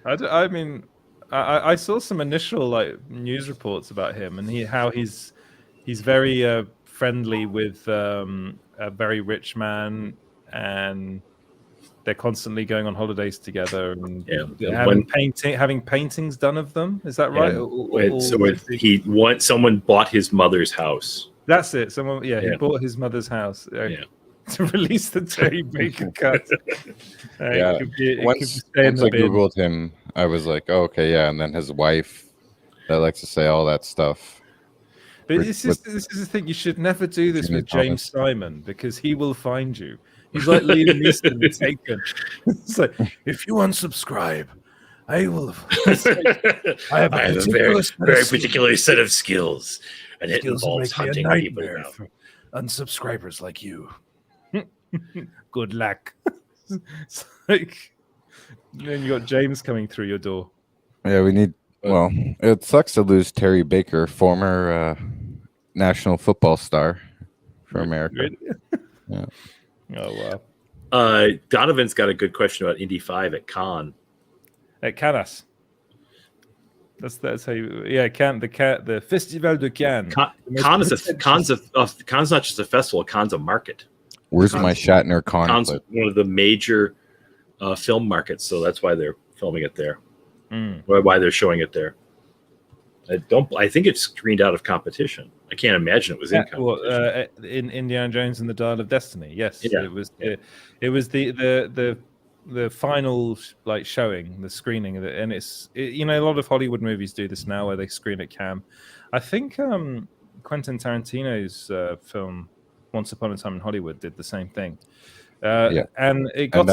I mean, I saw some initial news reports about him and how he's very friendly with a very rich man, and they're constantly going on holidays together and having paintings done of them. Is that right? Someone bought his mother's house. That's it. He bought his mother's house. To release the Terry Baker cut. Once I Googled him, I was like, oh, okay, yeah. And then his wife that likes to say all that stuff. But this is the thing. You should never do this with James Simon, because he will find you. He's like Liam Neeson in Taken. It's like, if you unsubscribe, I will. I have a very particular set of skills, and it involves hunting people down. For unsubscribers like you. Good luck. It's like, then you got James coming through your door. Yeah, we need. Well, it sucks to lose Terry Baker, former national football star for America. Really? Yeah. Oh wow. Donovan's got a good question about Indy 5 at Cannes. At Cannes. That's how you. Yeah, the Festival de Cannes. Cannes not just a festival. Cannes a market. Where's my Shatner con? Cannes one of the major film markets, so that's why they're filming it there. Why they're showing it there. I think it's screened out of competition. I can't imagine it was in competition. In Indiana Jones and the Dial of Destiny. Yes, yeah. It was the final showing, the screening of it, and a lot of Hollywood movies do this now where they screen at Cannes. I think Quentin Tarantino's film Once Upon a Time in Hollywood did the same thing. And it got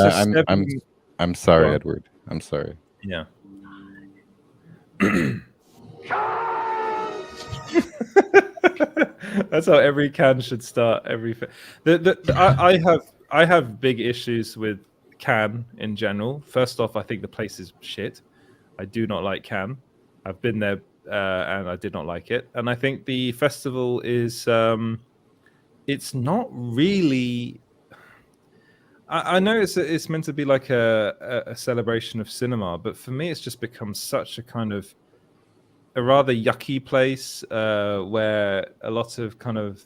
I'm sorry, Edward. I'm sorry. Yeah. That's how every Cannes should start. I have big issues with Cannes in general. First off, I think the place is shit. I do not like Cannes. I've been there and I did not like it. And I think the festival is it's not really. I know it's meant to be like a celebration of cinema, but for me, it's just become such a kind of a rather yucky place where a lot of kind of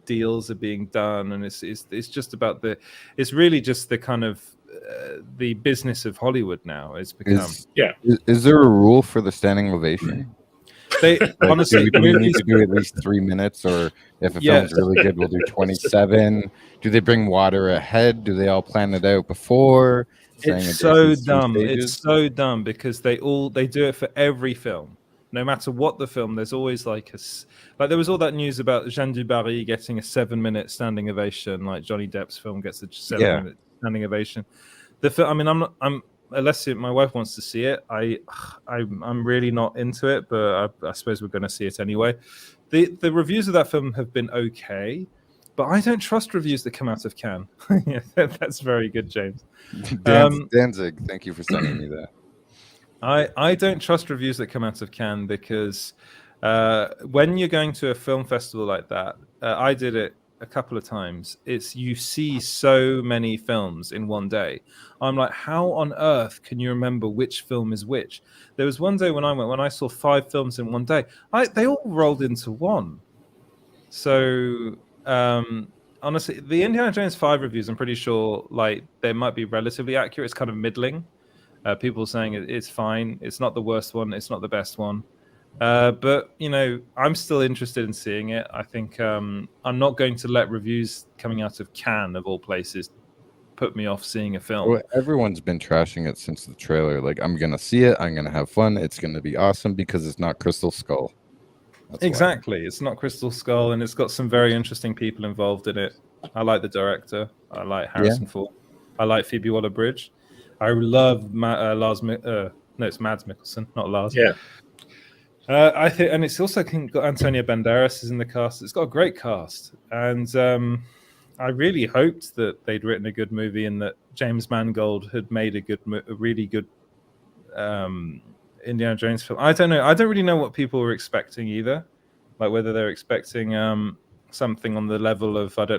deals are being done, and it's just about it's really just the kind of the business of Hollywood now. It's become Is there a rule for the standing ovation? Honestly, do we need to do at least 3 minutes, or if a film's really good, we'll do 27? Do they bring water ahead? Do they all plan it out before? saying It's Jason's so two dumb. stages? It's so dumb because they do it for every film. No matter what the film, there's always like there was all that news about Jean du Barry getting a 7-minute standing ovation, like Johnny Depp's film gets a 7-minute standing ovation. I mean, I'm unless my wife wants to see it, I'm really not into it, but I suppose we're going to see it anyway. The reviews of that film have been okay, but I don't trust reviews that come out of Cannes. Yeah, that's very good, James. Danzig, thank you for sending me that. I don't trust reviews that come out of Cannes because when you're going to a film festival like that, I did it a couple of times. You see so many films in one day. I'm like, how on earth can you remember which film is which? There was one day when I saw 5 films in one day. They all rolled into one. So honestly, the Indiana Jones 5 reviews, I'm pretty sure like they might be relatively accurate. It's kind of middling. People saying it's fine. It's not the worst one. It's not the best one. But I'm still interested in seeing it. I think I'm not going to let reviews coming out of Cannes, of all places, put me off seeing a film. Well, everyone's been trashing it since the trailer. Like, I'm gonna see it. I'm gonna have fun. It's gonna be awesome because it's not Crystal Skull. That's exactly. It's not Crystal Skull, and it's got some very interesting people involved in it. I like the director. I like Harrison Ford. I like Phoebe Waller-Bridge. I love Lars. No, it's Mads Mikkelsen, not Lars. Yeah. I think, and it's also got Antonio Banderas is in the cast. It's got a great cast, and I really hoped that they'd written a good movie and that James Mangold had made a really good Indiana Jones film. I don't know. I don't really know what people were expecting either, like whether they're expecting something on the level of like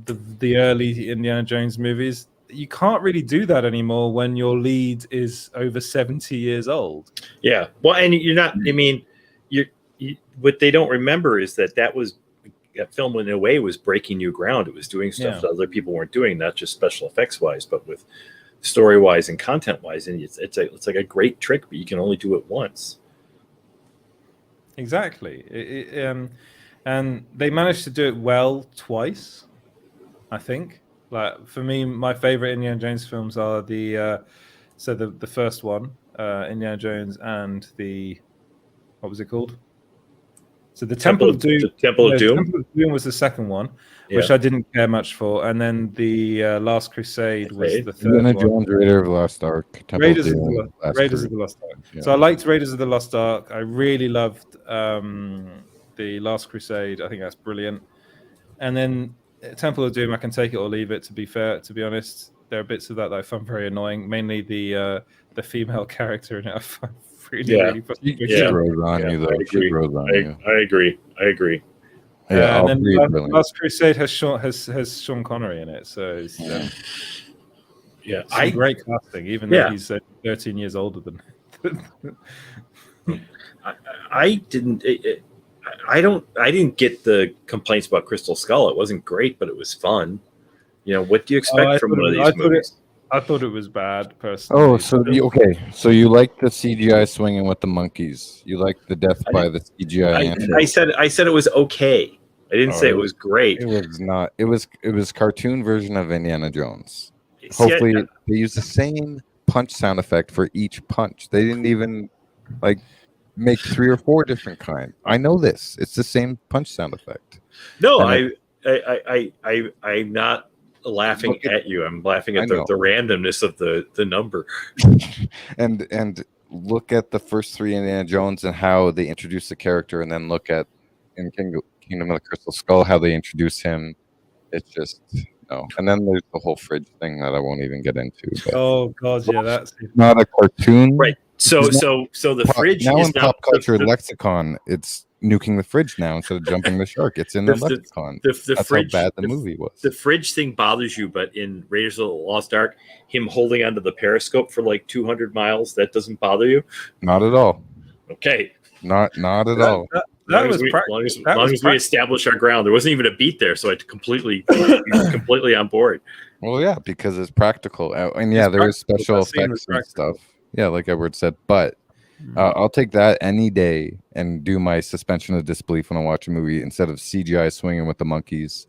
the early Indiana Jones movies. You can't really do that anymore when your lead is over 70 years old. Yeah. Well, and you're not, I mean, what they don't remember is that film in a way was breaking new ground. It was doing stuff that other people weren't doing, not just special effects wise, but with story wise and content wise. And it's like a great trick, but you can only do it once. Exactly. And they managed to do it well twice, I think. Like for me, my favorite Indiana Jones films are the first one, Indiana Jones, and what was it called? So the Temple of Doom. Temple of Doom. Temple of Doom was the second one, which I didn't care much for, and then the Last Crusade was the third Indiana one. Jones, Raider of the Lost Ark. Raiders of the Lost Ark. Yeah. So I liked Raiders of the Lost Ark. I really loved the Last Crusade. I think that's brilliant. And then Temple of Doom, I can take it or leave it. To be honest, there are bits of that I find very annoying. Mainly the female character in it. I find really frustrating. She grows on you, though. She grows on you. I agree. Yeah, and then Last Crusade has Sean Connery in it, so it's, great casting, even though he's 13 years older than. I didn't get the complaints about Crystal Skull. It wasn't great, but it was fun. What do you expect from one of these movies? I thought it was bad, personally. Oh, so you like the CGI swinging with the monkeys? You like the death by the CGI? I said it was okay. I didn't say it was great. It was not. It was cartoon version of Indiana Jones. Hopefully, they used the same punch sound effect for each punch. They didn't even make 3 or 4 different kinds. I know this. It's the same punch sound effect. No, I'm not laughing at you. I'm laughing at the randomness of the number. and look at the first 3 Indiana Jones and how they introduce the character, and then look at in Kingdom of the Crystal Skull how they introduce him. It's just no. And then there's the whole fridge thing that I won't even get into. Oh god, yeah, that's not a cartoon, right? So the fridge now is in pop culture lexicon. It's nuking the fridge now instead of jumping the shark. It's in the lexicon. That's fridge, how bad the movie was. The fridge thing bothers you, but in Raiders of the Lost Ark, him holding onto the periscope for like 200 miles, that doesn't bother you? Not at all. Okay. Not at all. As long as we establish our ground, there wasn't even a beat there, so I completely on board. Well, yeah, because it's practical, and there is special effects and stuff. Yeah, like Edward said, but I'll take that any day and do my suspension of disbelief when I watch a movie instead of CGI swinging with the monkeys.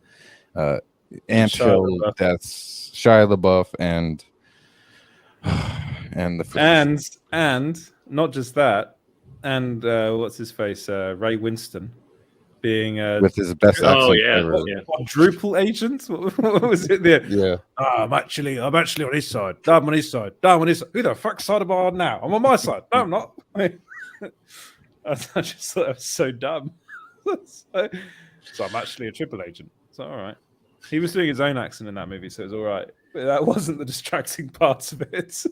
Anthill, LaBeouf. that's Shia LaBeouf and the 50 And not just that, and what's his face, Ray Winston, being with his best accent Oh yeah, ever. yeah. quadruple agent. What was it there? Yeah. I'm actually on his side. No, I'm on his side. No, I'm on his side. Who the fuck's side am I on now? I'm on my side. No, I'm not. I just thought it was so dumb. So I'm actually a triple agent. So all right. He was doing his own accent in that movie, so it was all right. But that wasn't the distracting parts of it.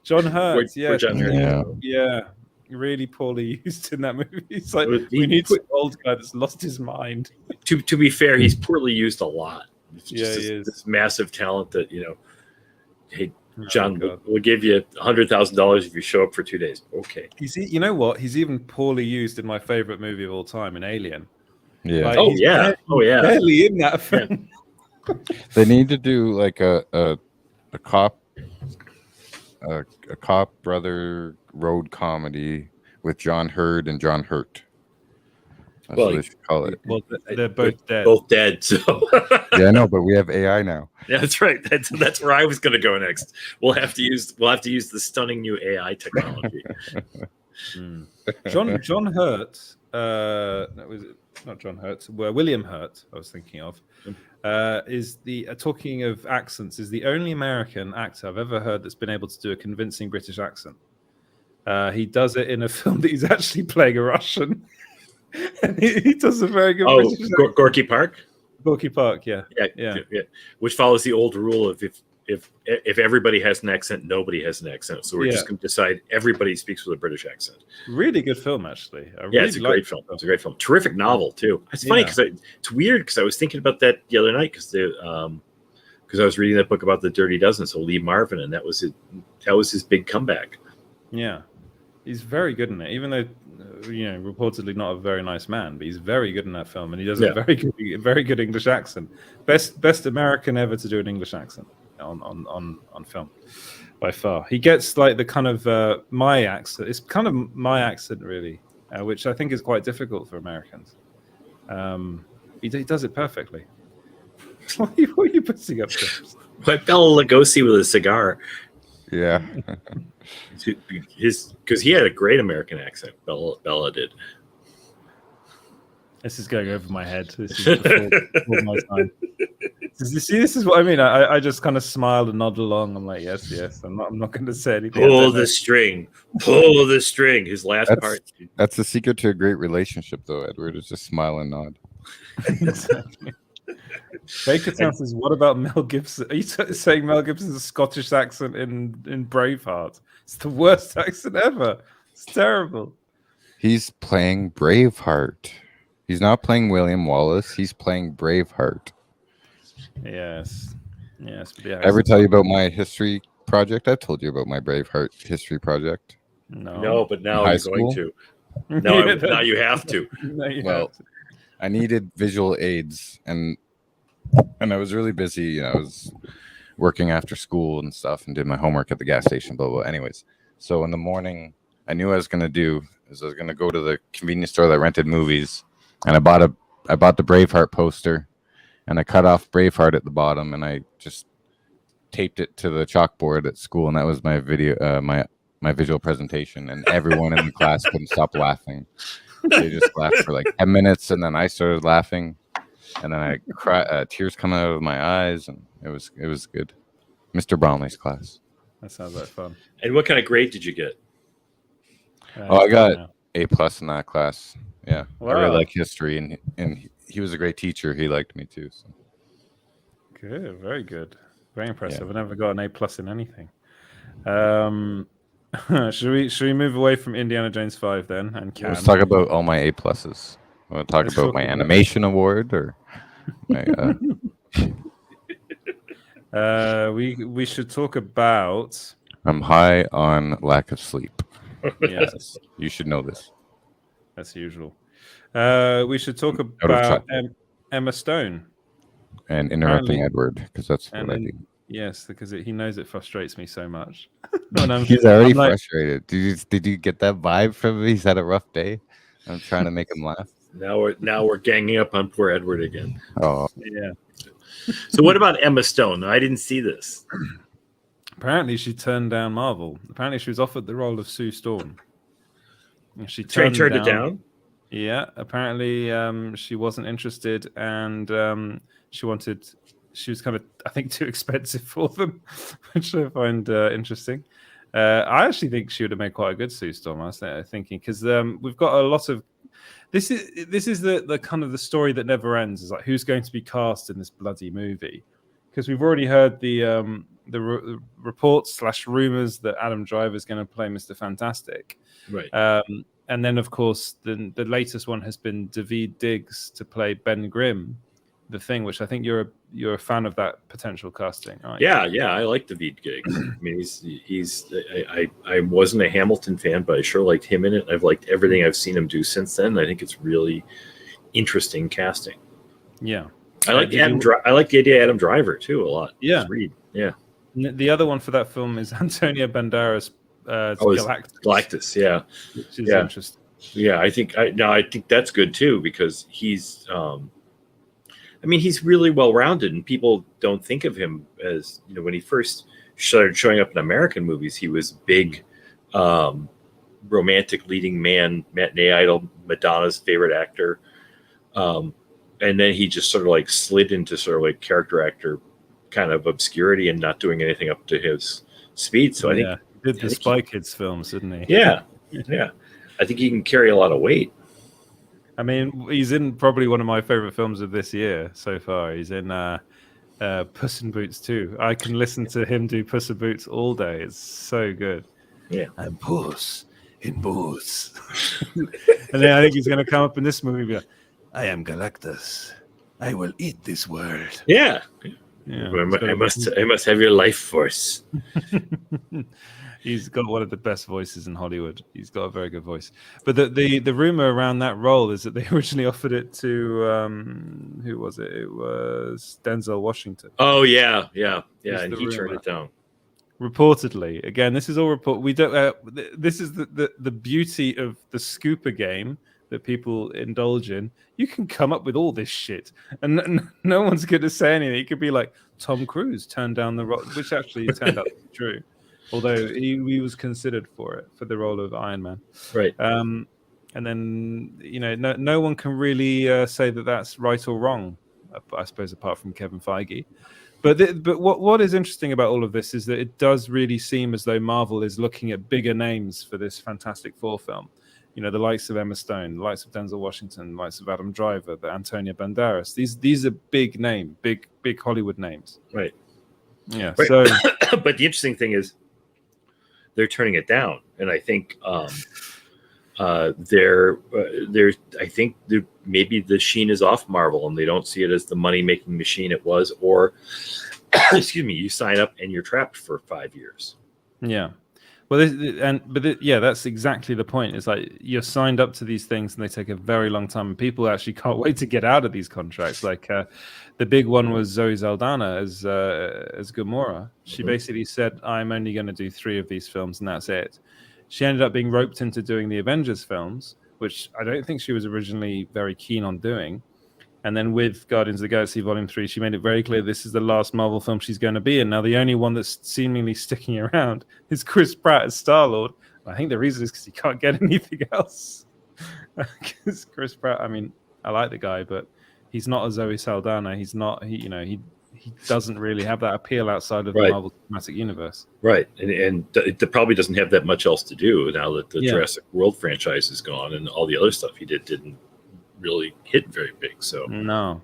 John Hurt, Poor John Hurt. yeah, really poorly used in that movie. It's like He we need put- some old guy that's lost his mind. To be fair, he's poorly used a lot. It's Yeah, just he is. this massive talent that hey, Oh, John, God. we'll give you $100,000 if you show up for 2 days. Okay. You know what? He's even poorly used in my favorite movie of all time, in Alien. Yeah. Like, Oh he's yeah. Oh yeah. barely in that film. They need to do like a cop brother road comedy with John Hurd and John Hurt. That's Well, what they should call it. Well, they're both dead. Both dead. So Yeah, I know, but we have AI now. yeah, that's right. That's where I was going to go next. We'll have to use the stunning new AI technology. John Hurt. That was not John Hurt. Well, William Hurt. I was thinking of. Is the talking of accents? Is the only American actor I've ever heard that's been able to do a convincing British accent. He does it in a film that he's actually playing a Russian. And he does a very good British accent. Gorky Park. Gorky Park, yeah. Yeah. Which follows the old rule of if everybody has an accent, nobody has an accent. So we're just going to decide everybody speaks with a British accent. Really good film, actually. It's a great film. It's a great film. Terrific novel too. It's funny because it's weird because I was thinking about that the other night because I was reading that book about the Dirty Dozen. So Lee Marvin, and that was his big comeback. Yeah, he's very good in it. Even though reportedly not a very nice man, but he's very good in that film, and he does a very good English accent. Best American ever to do an English accent on film by far. He gets like the kind of my accent. It's kind of my accent really, which I think is quite difficult for Americans. He does it perfectly. What are you putting up there? Like Bela Lugosi with a cigar. Yeah. Because he had a great American accent. Bella did. This is going over my head. This is before my time. This is what I mean. I just kind of smiled and nodded along. I'm like, yes. I'm not going to say anything. Pull the string. Pull the string. His last part. That's the secret to a great relationship, though, Edward, is just smile and nod. Exactly. Baker says, what about Mel Gibson? Are you saying Mel Gibson's Scottish accent in Braveheart? It's the worst accent ever. It's terrible. He's playing Braveheart. He's not playing William Wallace. He's playing Braveheart. Yes. Yeah, Ever tell you about my history project? I've told you about my Braveheart history project. No, but now High you're school? going to. Now you have to. Well, I needed visual aids, and I was really busy. I was working after school and stuff, and did my homework at the gas station. Blah blah. Anyways, so in the morning, I knew what I was gonna do is I was gonna go to the convenience store that rented movies, and I bought the Braveheart poster, and I cut off Braveheart at the bottom, and I just taped it to the chalkboard at school, and that was my video, my visual presentation, and everyone in the class couldn't stop laughing. They just laughed for like 10 minutes, and then I started laughing, and then I cried, tears coming out of my eyes, and it was good. Mr. Brownlee's class. that sounds like fun. And what kind of grade did you get? I got A+ in that class. Yeah, Wow. I really like history, and he was a great teacher. He liked me too. So. Good, very good, very impressive. Yeah. I've never got an A+ in anything. Should we move away from Indiana Jones 5 then? And Let's talk about all my A+. I want to talk about my animation award or my. We should talk about. I'm high on lack of sleep. Yes, You should know this. as usual. We should talk about Emma Stone. And interrupting Apparently- Edward, because that's what I do. Yes, because he knows it frustrates me so much. When He's already I'm like- frustrated. Did you get that vibe from him? He's had a rough day. I'm trying to make him laugh. Now we're ganging up on poor Edward again. Oh, Yeah. So what about Emma Stone? I didn't see this. Apparently, she turned down Marvel. Apparently, she was offered the role of Sue Storm. And she Turned turned it down. Yeah, apparently she wasn't interested, and she was kind of, I think, too expensive for them, which I find interesting. I actually think she would have made quite a good Sue Storm. I was thinking, because we've got a lot of this is the kind of the story that never ends. Is like, who's going to be cast in this bloody movie? Because we've already heard the reports / rumors that Adam Driver is going to play Mr. Fantastic. Right. And then, of course, the latest one has been Daveed Diggs to play Ben Grimm, the Thing, which I think you're a fan of that potential casting, aren't you? Yeah, I like Daveed Diggs. I mean, I wasn't a Hamilton fan, but I sure liked him in it. I've liked everything I've seen him do since then. I think it's really interesting casting. Yeah. I like I like the idea of Adam Driver too a lot. Yeah. Reed. Yeah. The other one for that film is Antonio Banderas. Galactus, yeah, which is interesting. Yeah, I think that's good too, because he's he's really well rounded, and people don't think of him as, when he first started showing up in American movies, he was big romantic leading man, matinee idol, Madonna's favorite actor, and then he just sort of like slid into sort of like character actor kind of obscurity and not doing anything up to his speed. So I think he did the Spy Kids films, didn't he? Yeah. I think he can carry a lot of weight. I mean, he's in probably one of my favorite films of this year so far. He's in Puss in Boots 2. I can listen to him do Puss in Boots all day. It's so good. Yeah. I'm Puss in Boots. And then I think he's going to come up in this movie and be like, I am Galactus. I will eat this world. Yeah. Yeah, I must have your life force. He's got one of the best voices in Hollywood. He's got a very good voice. But the rumor around that role is that they originally offered it to who was it? It was Denzel Washington. Oh yeah, and he turned it down. Reportedly, again, this is all report. We don't. This is the beauty of the scooper game that people indulge in. You can come up with all this shit, and no one's going to say anything. It could be like Tom Cruise turned down the role, which actually turned out to be true. Although he was considered for the role of Iron Man, right? And then no one can really say that that's right or wrong, I suppose, apart from Kevin Feige. But what is interesting about all of this is that it does really seem as though Marvel is looking at bigger names for this Fantastic Four film. The likes of Emma Stone, the likes of Denzel Washington, the likes of Adam Driver, the Antonio Banderas. These are big Hollywood names, right? Yeah. Right. So, but the interesting thing is, they're turning it down, and I think I think maybe the sheen is off Marvel, and they don't see it as the money making machine it was, or excuse me, you sign up and you're trapped for 5 years. Yeah. Well, that's exactly the point. It's like you're signed up to these things, and they take a very long time. And people actually can't wait to get out of these contracts. Like the big one was Zoe Saldana as Gamora. She basically said, "I'm only going to do 3 of these films, and that's it." She ended up being roped into doing the Avengers films, which I don't think she was originally very keen on doing. And then with Guardians of the Galaxy Volume 3, she made it very clear this is the last Marvel film she's going to be in. Now, the only one that's seemingly sticking around is Chris Pratt as Star-Lord. I think the reason is because he can't get anything else. Because Chris Pratt, I mean, I like the guy, but he's not a Zoe Saldana. He's not, he doesn't really have that appeal outside of the Marvel Cinematic Universe. Right. And it probably doesn't have that much else to do now that the Jurassic World franchise is gone, and all the other stuff he didn't really hit very big. So no,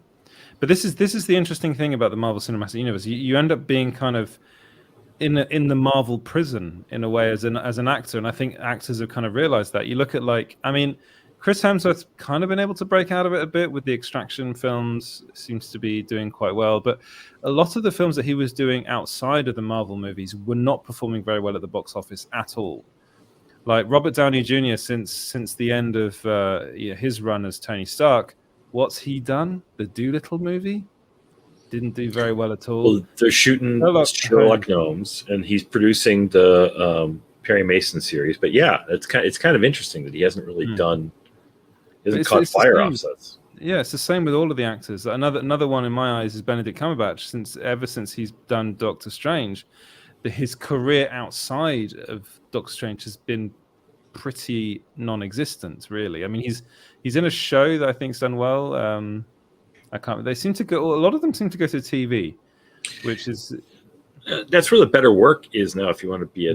but this is the interesting thing about the Marvel Cinematic Universe. You end up being kind of in the Marvel prison in a way as an actor, and I think actors have kind of realized that. You look at Chris Hemsworth's kind of been able to break out of it a bit with the Extraction films. Seems to be doing quite well, but a lot of the films that he was doing outside of the Marvel movies were not performing very well at the box office at all. Like Robert Downey Jr. since the end of his run as Tony Stark, what's he done? The Doolittle movie didn't do very well at all. Well, they're shooting Sherlock Gnomes, and he's producing the Perry Mason series. But yeah, it's kind of interesting that he hasn't really done He hasn't It's- caught it's the fire same. offsets. Yeah, it's the same with all of the actors. Another one in my eyes is Benedict Cumberbatch. Ever since he's done Doctor Strange, his career outside of Doctor Strange has been pretty non-existent, really. I mean, he's in a show that I think's done well. I can't. They seem to go. A lot of them seem to go to TV, which is That's where the better work is now if you want to be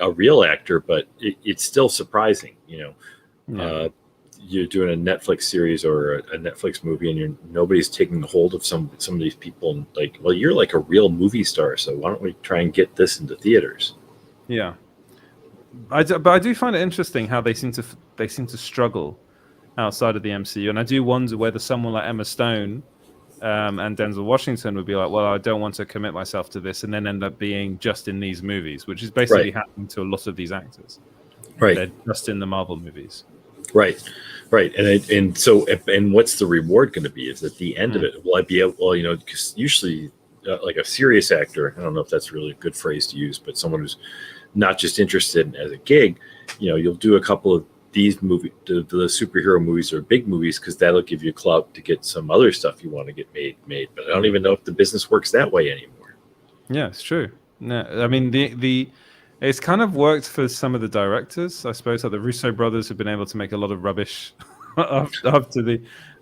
a real actor, but it's still surprising. You're doing a Netflix series or a Netflix movie, and nobody's taking hold of some of these people. And like, well, you're like a real movie star, so why don't we try and get this into theaters? Yeah, but I do find it interesting how they seem to struggle outside of the MCU, and I do wonder whether someone like Emma Stone and Denzel Washington would be like, well, I don't want to commit myself to this, and then end up being just in these movies, which is basically happening to a lot of these actors. Right, they're just in the Marvel movies. Right, and so what's the reward going to be? Is at the end of it, will I be able? Well, because usually, like a serious actor, I don't know if that's really a good phrase to use, but someone who's not just interested as a gig, you'll do a couple of these movies, the superhero movies or big movies, because that'll give you clout to get some other stuff you want to get made. But I don't even know if the business works that way anymore. Yeah, it's true. No, I mean it's kind of worked for some of the directors, I suppose. Like the Russo brothers have been able to make a lot of rubbish after the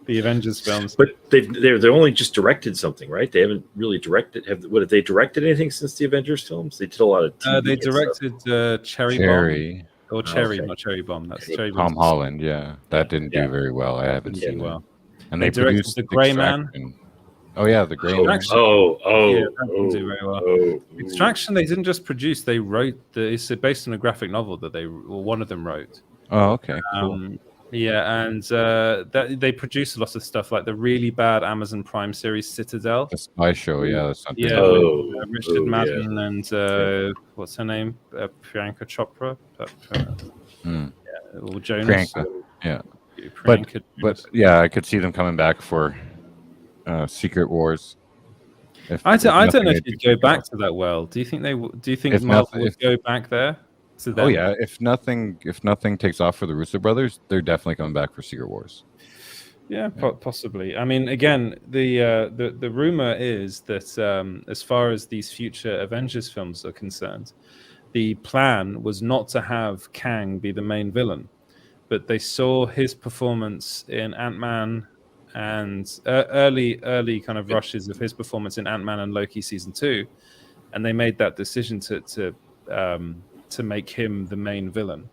Avengers films. But they've only just directed something, right? They haven't really directed. Have they directed anything since the Avengers films? They did a lot of TV. They directed Cherry Bomb. Or Cherry, okay. Not Cherry Bomb. That's Okay. Cherry Tom Bomb. Holland, yeah, that didn't do very well. I haven't seen well. it. And They they directed produced The Gray Man. Extraction. Oh yeah, the Gray Man. Yeah, that didn't do very well. Oh, Extraction, they didn't just produce; they wrote. It's based on a graphic novel that one of them wrote. Oh, okay. Cool. Yeah, and that they produce a lot of stuff like the really bad Amazon Prime series Citadel. The spy show, yeah, that's something. Yeah, with, Richard Madden yeah. and what's her name? Priyanka Chopra. Or Jonas. Priyanka, yeah. Priyanka But yeah, I could see them coming back for Secret Wars. I don't know if you'd go back to that well. Do you think Marvel would go back there? Oh yeah, if nothing takes off for the Russo brothers, they're definitely coming back for Secret Wars. Yeah, possibly. I mean, again, the rumor is that as far as these future Avengers films are concerned, the plan was not to have Kang be the main villain, but they saw his performance in Ant-Man and early kind of rushes of his performance in Ant-Man and Loki season 2, and they made that decision to make him the main villain.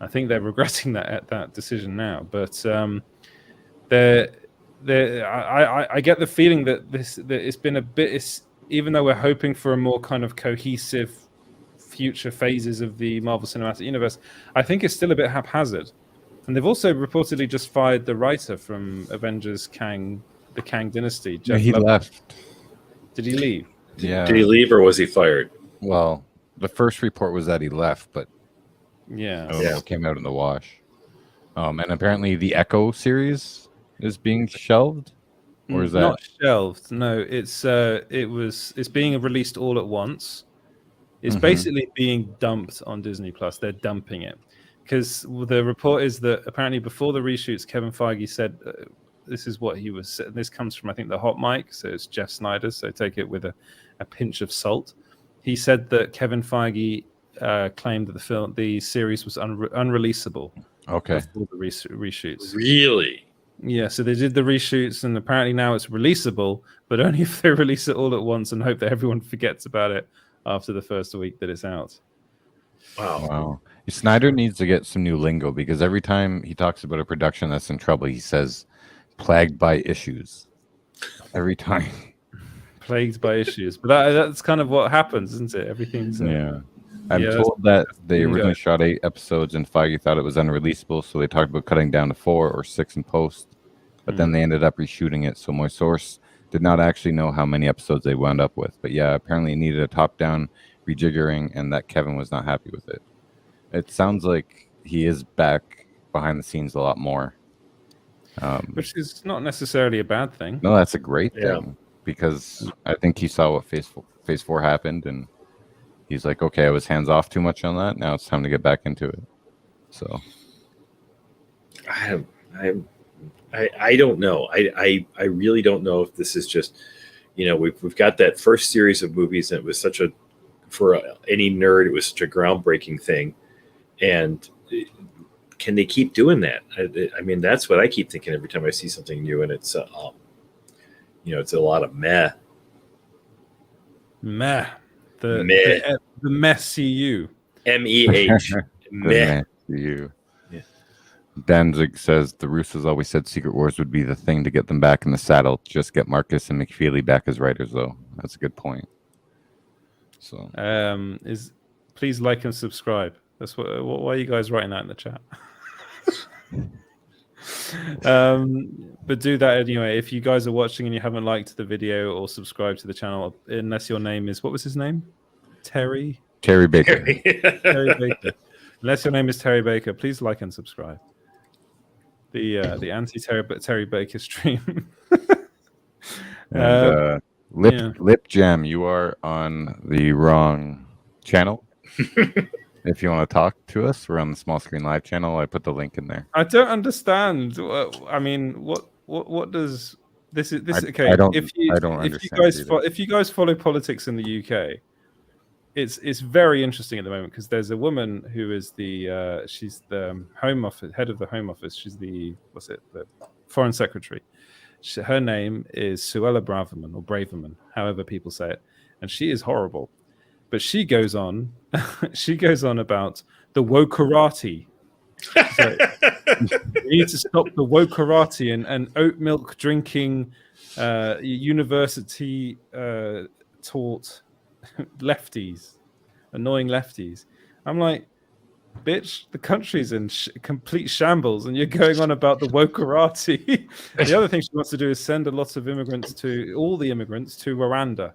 I think they're regretting that decision now, but I get the feeling that it's been a bit. Even though we're hoping for a more kind of cohesive future phases of the Marvel Cinematic Universe, I think it's still a bit haphazard. And they've also reportedly just fired the writer from Avengers Kang, the Kang Dynasty. Yeah, he left. Did he leave? Yeah. Did he leave or was he fired? Well, the first report was that he left, but it came out in the wash. And apparently the Echo series is being shelved, or is that not shelved? No, it's being released all at once. It's basically being dumped on Disney Plus. They're dumping it because the report is that apparently before the reshoots, Kevin Feige said this is what he was. This comes from I think the Hot Mic, so it's Jeff Snyder. So take it with a pinch of salt. He said that Kevin Feige claimed that the series was unreleasable. Okay. Before the reshoots. Really? Yeah, so they did the reshoots, and apparently now it's releasable, but only if they release it all at once and hope that everyone forgets about it after the first week that it's out. Wow. Snyder needs to get some new lingo because every time he talks about a production that's in trouble, he says plagued by issues. Every time. Plagued by issues. But that's kind of what happens, isn't it? Everything's... I'm told that they originally shot 8 episodes and Feige thought it was unreleasable, so they talked about cutting down to 4 or 6 in post. But then they ended up reshooting it, so my source did not actually know how many episodes they wound up with. But yeah, apparently it needed a top-down rejiggering, and that Kevin was not happy with it. It sounds like he is back behind the scenes a lot more. Which is not necessarily a bad thing. No, that's a great thing, because I think he saw what Phase 4 happened, and he's like, okay, I was hands off too much on that. Now it's time to get back into it. So I don't know. I really don't know if this is just, we've got that first series of movies, and it was such a, for any nerd, it was such a groundbreaking thing. And can they keep doing that? I mean, that's what I keep thinking every time I see something new, and it's, it's a lot of meh. Meh. The Meh. the meh-cu. MEH. Meh. You. Yeah. Danzig says the Russos always said Secret Wars would be the thing to get them back in the saddle. Just get Marcus and McFeely back as writers, though. That's a good point. So, please like and subscribe. That's why are you guys writing that in the chat? But do that anyway. If you guys are watching and you haven't liked the video or subscribed to the channel, unless your name is, what was his name? Terry Baker. Terry Baker. Unless your name is Terry Baker, please like and subscribe. The anti-Terry Baker stream. And, Lip Jam, you are on the wrong channel. If you want to talk to us, we're on the Small Screen Live channel. I put the link in there. I don't understand. I mean, what does this is? This okay? I don't understand. If you guys follow politics in the UK, it's very interesting at the moment because there's a woman who is she's the Home Office head of the Home Office. She's the Foreign Secretary. Her name is Suella Braverman or Braverman, however people say it, and she is horrible. But she goes on about the wokarati. So, we need to stop the wokarati and oat milk drinking, university taught lefties, annoying lefties. I'm like, bitch, the country's in complete shambles, and you're going on about the wokarati. The other thing she wants to do is send all the immigrants to Rwanda.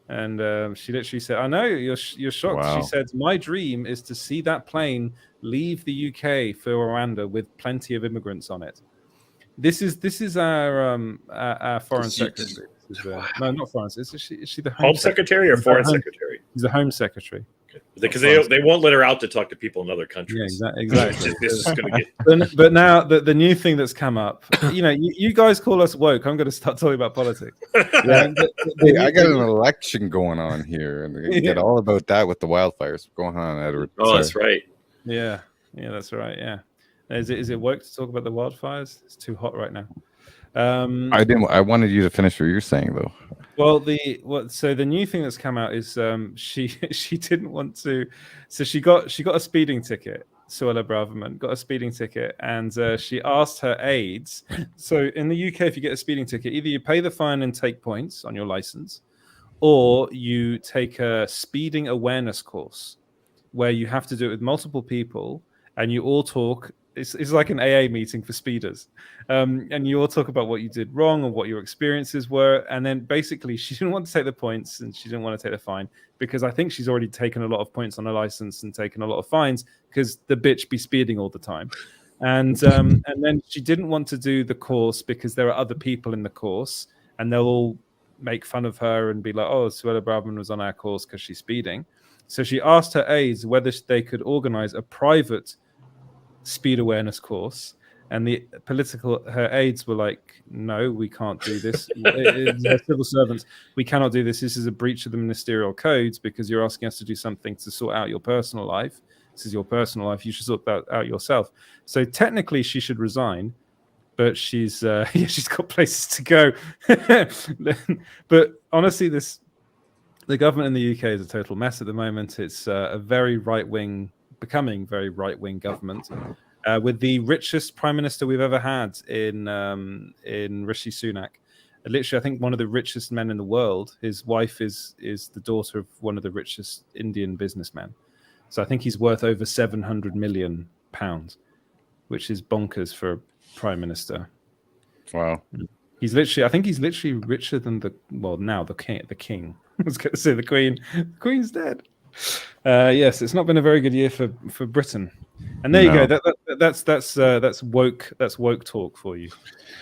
And she literally said, I know, you're shocked. Wow. She said, my dream is to see that plane leave the UK for Rwanda with plenty of immigrants on it. This is our foreign secretary. No, not foreign. Is she the home secretary or foreign secretary? She's the home secretary. Because they won't let her out to talk to people in other countries. Yeah, exactly. This is going to get. But now the new thing that's come up, you guys call us woke. I'm going to start talking about politics. Yeah, I got an election going on here, and we get all about that with the wildfires going on, Edward. Oh, sorry. That's right. Yeah, that's right. Yeah, is it woke to talk about the wildfires? It's too hot right now. I wanted you to finish what you're saying though. Well, so the new thing that's come out is she didn't want to, so she got a speeding ticket. Suella Braverman got a speeding ticket, and she asked her aides. So in the UK, if you get a speeding ticket, either you pay the fine and take points on your license, or you take a speeding awareness course where you have to do it with multiple people, and you all talk. It's like an AA meeting for speeders. And you all talk about what you did wrong and what your experiences were. And then basically she didn't want to take the points and she didn't want to take the fine because I think she's already taken a lot of points on her license and taken a lot of fines because the bitch be speeding all the time. And then she didn't want to do the course because there are other people in the course and they'll all make fun of her and be like, oh, Suella Braverman was on our course because she's speeding. So she asked her aides whether they could organize a private speed awareness course, and her aides were like, no, we can't do this. Civil servants, we cannot do this. This is a breach of the ministerial codes because you're asking us to do something to sort out your personal life. This is your personal life. You should sort that out yourself. So technically she should resign, but she's got places to go. But honestly, the government in the UK is a total mess at the moment. It's a very becoming very right-wing government, with the richest prime minister we've ever had in Rishi Sunak. Literally, I think one of the richest men in the world. His wife is the daughter of one of the richest Indian businessmen. So I think he's worth over £700 million, which is bonkers for a prime minister. Wow. I think he's literally richer than the king. I was going to say the queen. The queen's dead. Yes, it's not been a very good year for Britain. And there you go. That's woke talk for you.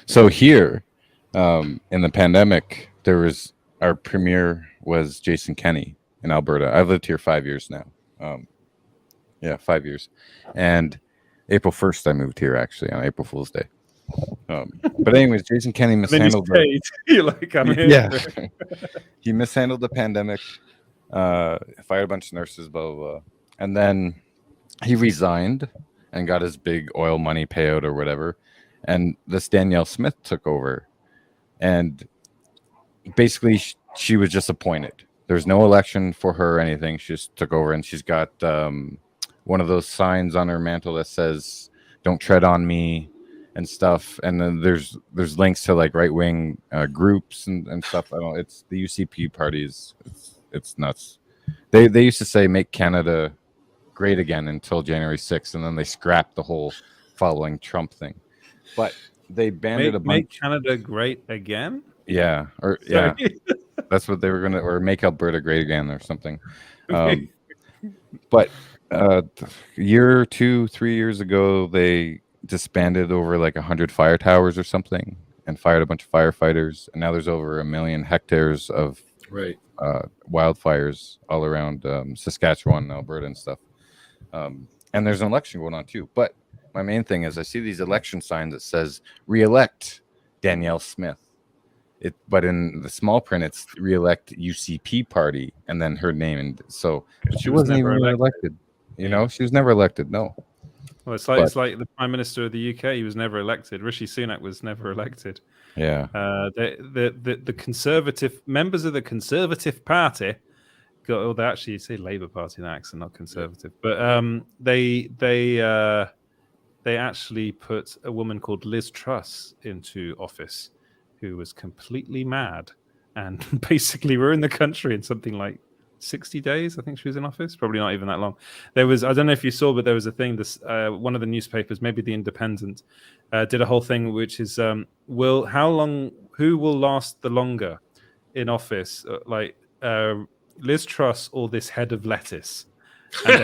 So here, in the pandemic, our premier was Jason Kenney in Alberta. I've lived here 5 years now. 5 years. And April 1st, I moved here actually on April Fool's Day. But anyways, Jason Kenney And then you mishandled stayed. You're like, I'm here. yeah. He mishandled the pandemic, fired a bunch of nurses, blah, blah, blah. And then he resigned and got his big oil money payout or whatever. And this Danielle Smith took over. And basically, she was just appointed. There's no election for her or anything. She just took over, and she's got one of those signs on her mantle that says, "Don't tread on me," and stuff. And then there's links to like right wing groups and stuff. I don't. It's the UCP parties. It's nuts. They used to say "Make Canada Great Again" until January 6th, and then they scrapped the whole following Trump thing. But they banded a bunch. Make Canada great again? Yeah, or yeah, that's what they were gonna, or make Alberta great again, or something. But a year, 2-3 years ago, they disbanded over like 100 fire towers or something, and fired a bunch of firefighters. And now there's over 1 million hectares of wildfires all around Saskatchewan, and Alberta, and stuff. And there's an election going on too. But my main thing is I see these election signs that says "Re-elect Danielle Smith." But in the small print, it's "Re-elect UCP party," and then her name. And so she wasn't even elected. You know, she was never elected. No. Well, it's like the Prime Minister of the UK. He was never elected. Rishi Sunak was never elected. Yeah. The Conservative members of the Conservative Party got. They actually say Labour Party in accent, not Conservative. But they actually put a woman called Liz Truss into office, who was completely mad and basically ruined the country in something like 60 days. I think she was in office, probably not even that long. There was, I don't know if you saw, but there was a thing, this one of the newspapers, maybe the Independent, did a whole thing, which is who will last the longer in office, Liz Truss or this head of lettuce?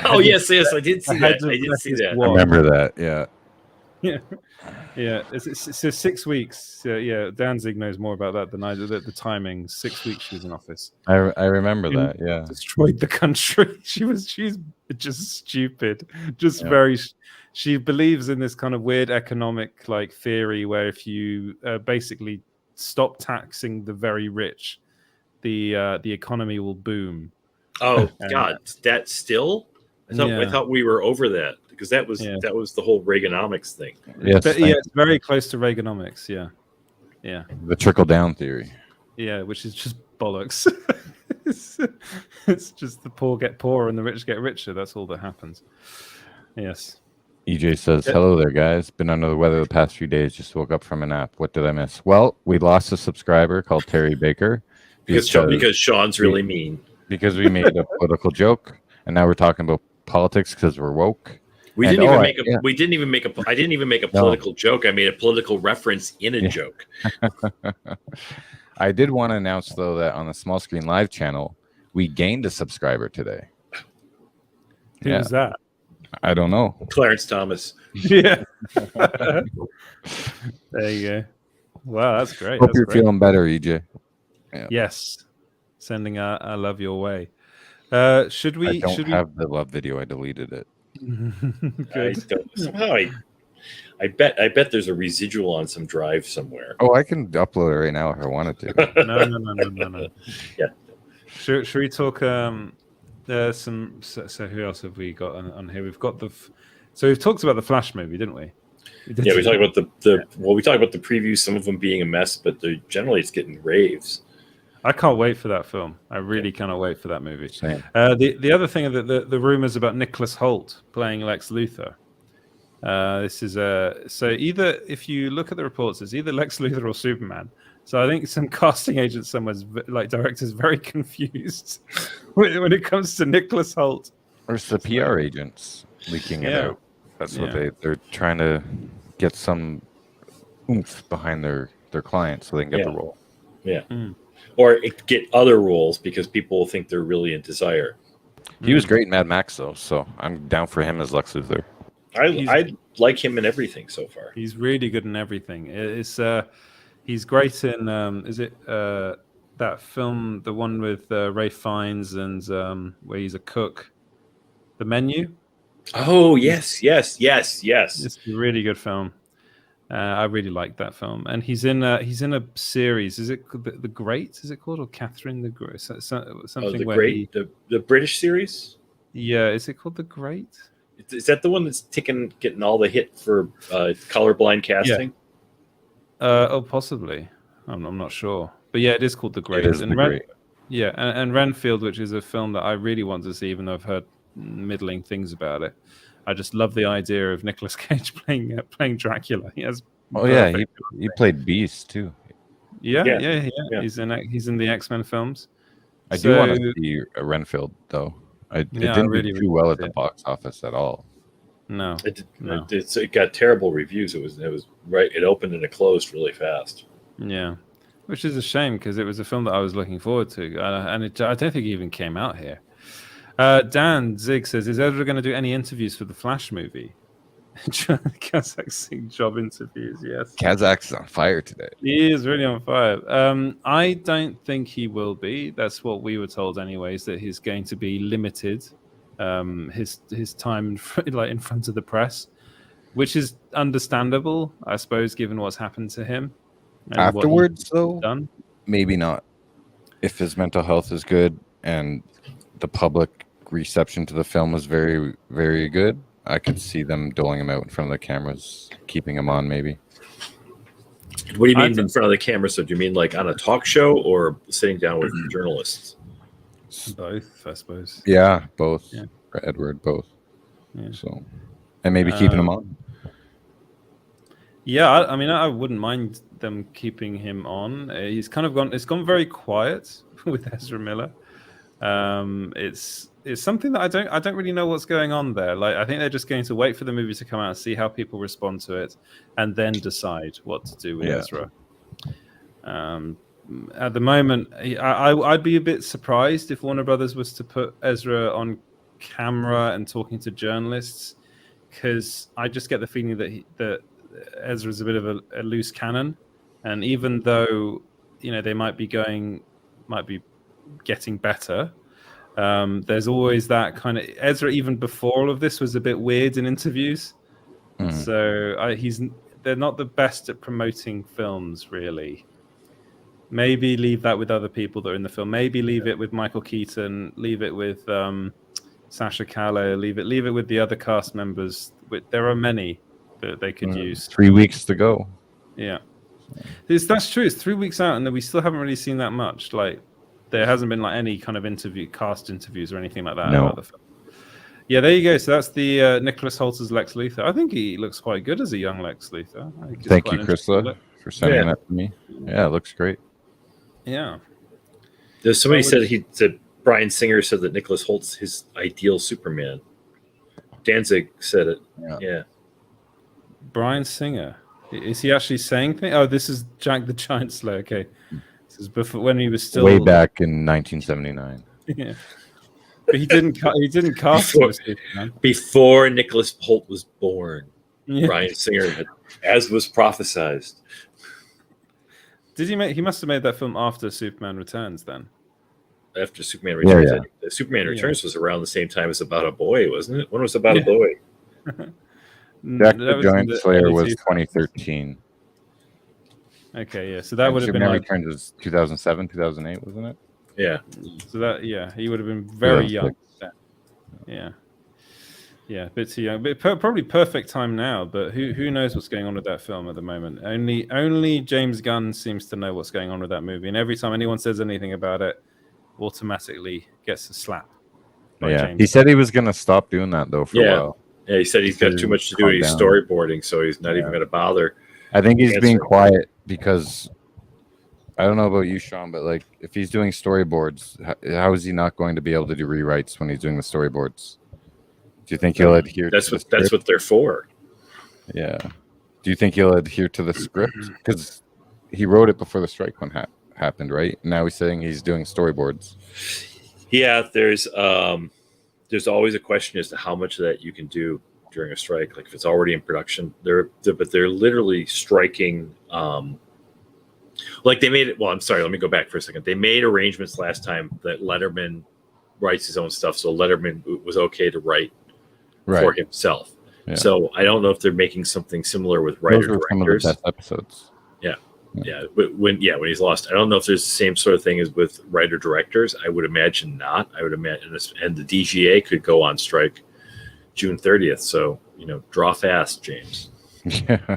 Oh, yes, I did see that. I did see that. I remember that, yeah. Yeah. It's 6 weeks. Yeah, Danzig knows more about that than I do. The timing, 6 weeks she was in office. I remember that. Yeah, destroyed the country. She's just stupid. Very. She believes in this kind of weird economic like theory where if you basically stop taxing the very rich, the economy will boom. Oh God, that still? I thought we were over that. Because that was the whole Reaganomics thing. Yes, it's very close to Reaganomics. Yeah. The trickle down theory. Yeah, which is just bollocks. it's just the poor get poorer and the rich get richer. That's all that happens. Yes. EJ says, "Hello there, guys. Been under the weather the past few days. Just woke up from a nap. What did I miss? Well, we lost a subscriber called Terry Baker because Shaun's really mean. Because we made a political joke, and now we're talking about politics because we're woke." I didn't even make a political joke. I made a political reference in a joke. I did want to announce though that on the Small Screen Live channel, we gained a subscriber today. Who was that? I don't know. Clarence Thomas. Yeah. There you go. Wow, that's great. Hope you're feeling better, EJ. Yeah. Yes. Sending a love your way. Should we? I don't have the love video. I deleted it. I bet there's a residual on some drive somewhere. Oh, I can upload it right now if I wanted to. No. Yeah. Should we talk? So who else have we got on here? We've got so we've talked about the Flash movie, didn't we? We talked about we talked about the previews. Some of them being a mess, but generally it's getting raves. I can't wait for that film. I really cannot wait for that movie. The other thing, the rumors about Nicholas Hoult playing Lex Luthor. This is so either, if you look at the reports, it's either Lex Luthor or Superman. So I think some casting agents somewhere's like directors very confused when it comes to Nicholas Hoult. Or it's the PR agents leaking it out. That's what they're trying to get some oomph behind their client so they can get the role. Yeah. Or get other roles because people think they're really in Desire. He was great in Mad Max, though, so I'm down for him as Lex Luthor. I like him in everything so far. He's really good in everything. He's great in is it that film, the one with Ralph Fiennes and where he's a cook, The Menu? Oh yes. It's a really good film. I really like that film, and he's in a series. Is it the Great? Is it called, or Catherine the Great? Something the where Great, the British series. Yeah, is it called The Great? Is that the one that's getting all the hit for colorblind casting? Oh, possibly. I'm not sure, but yeah, it is called The Great. It is The Great. Yeah, and Renfield, which is a film that I really want to see, even though I've heard middling things about it. I just love the idea of Nicolas Cage playing Dracula. He has he played Beast too. Yeah. He's in the X-Men films. I do want to see Renfield though. It didn't do too well at the box office at all. No, it got terrible reviews. It was right. It opened and it closed really fast. Yeah, which is a shame because it was a film that I was looking forward to, and I don't think it even came out here. Dan Zig says, "Is Ezra going to do any interviews for the Flash movie?" Kazakh job interviews. Yes, Kazakh's on fire today. He is really on fire. I don't think he will be. That's what we were told, anyways. That he's going to be limited. His time in front of the press, which is understandable, I suppose, given what's happened to him. Afterwards, though, maybe not. If his mental health is good and the public reception to the film was very, very good, I could see them doling him out in front of the cameras, keeping him on, maybe. What do you mean in front of the camera? So do you mean like on a talk show or sitting down with journalists? Both, I suppose. Yeah, both. Yeah. For Edward, both. Yeah. So, and maybe keeping him on. Yeah, I mean, I wouldn't mind them keeping him on. He's kind of gone. It's gone very quiet with Ezra Miller. It's something that I don't really know what's going on there. Like, I think they're just going to wait for the movie to come out and see how people respond to it, and then decide what to do with Ezra. At the moment, I'd be a bit surprised if Warner Brothers was to put Ezra on camera and talking to journalists, because I just get the feeling that Ezra's a bit of a loose cannon, and even though they might be getting better, there's always that kind of Ezra. Even before all of this was a bit weird in interviews, so they're not the best at promoting films, really. Maybe leave that with other people that are in the film. Maybe leave it with Michael Keaton. Leave it with Sasha Calle. Leave it with the other cast members. There are many that they could use. 3 weeks to go. Yeah, that's true. It's 3 weeks out, and we still haven't really seen that much. Like, there hasn't been like any kind of cast interviews or anything like that about the film. Yeah, there you go. So that's the Nicholas Hoult as Lex Luthor. I think he looks quite good as a young Lex Luthor. Thank you, Krista, for sending that to me. Yeah, it looks great. Yeah. There's somebody said Bryan Singer said that Nicholas Holt's his ideal Superman. Danzig said it. Yeah. Bryan Singer. Is he actually saying things? Oh, this is Jack the Giant Slayer. Okay. This is before, when he was still way back in 1979. Yeah. But he didn't cast before Nicholas Hoult was born. Yeah. Bryan Singer had, as was prophesized. Did he must have made that film after Superman Returns then? After Superman Returns. Yeah. Superman Returns was around the same time as About a Boy, wasn't it? When was About a Boy? Jack the Giant Slayer was 2013. Okay, yeah. So that would have been like Returns was 2007, 2008, wasn't it? Yeah. So he would have been very young. Yeah. Yeah, a bit too young. But probably perfect time now, but who knows what's going on with that film at the moment. Only James Gunn seems to know what's going on with that movie, and every time anyone says anything about it, automatically gets a slap. Yeah, he said he was going to stop doing that though for a while. Yeah, he said he's got too much to do. He's storyboarding, so he's not even going to bother. I think he's being quiet because I don't know about you, Shaun, but like if he's doing storyboards, how is he not going to be able to do rewrites when he's doing the storyboards? Do you think he'll adhere? That's what they're for. Yeah. Do you think he'll adhere to the script? Because he wrote it before the strike one happened, right? Now he's saying he's doing storyboards. Yeah, there's always a question as to how much of that you can do during a strike. Like if it's already in production, they're literally striking. Like they made it. Well, I'm sorry. Let me go back for a second. They made arrangements last time that Letterman writes his own stuff, so Letterman was okay to write for himself. Yeah. So I don't know if they're making something similar with Those writer were some of the directors. best episodes. Yeah, but when he's lost, I don't know if there's the same sort of thing as with writer directors. I would imagine not. I would imagine this, and the DGA could go on strike June 30th. So draw fast, James. Yeah,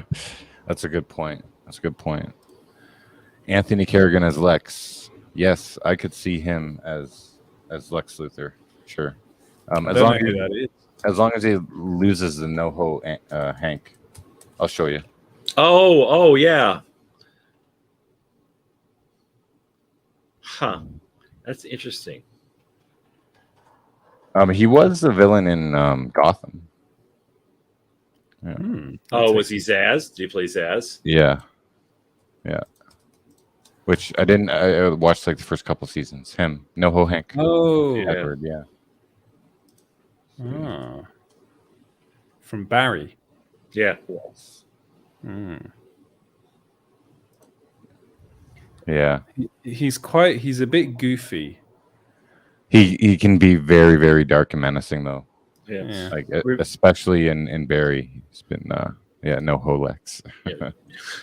that's a good point. Anthony Kerrigan as Lex. Yes, I could see him as Lex Luthor. Sure. I don't know who that is. As long as he loses the NoHo Hank, I'll show you. Oh yeah. Huh. That's interesting. He was the villain in Gotham. Yeah. Oh, was he Zaz? Did he play Zaz? Yeah. Which I didn't. I watched like the first couple seasons. Him, NoHo Hank. Oh, Edward, yeah. Oh. From Barry. Yeah. Yeah. He's a bit goofy. He can be very, very dark and menacing though. Yeah. Like especially in Barry. He's been NoHo Lex. Yeah.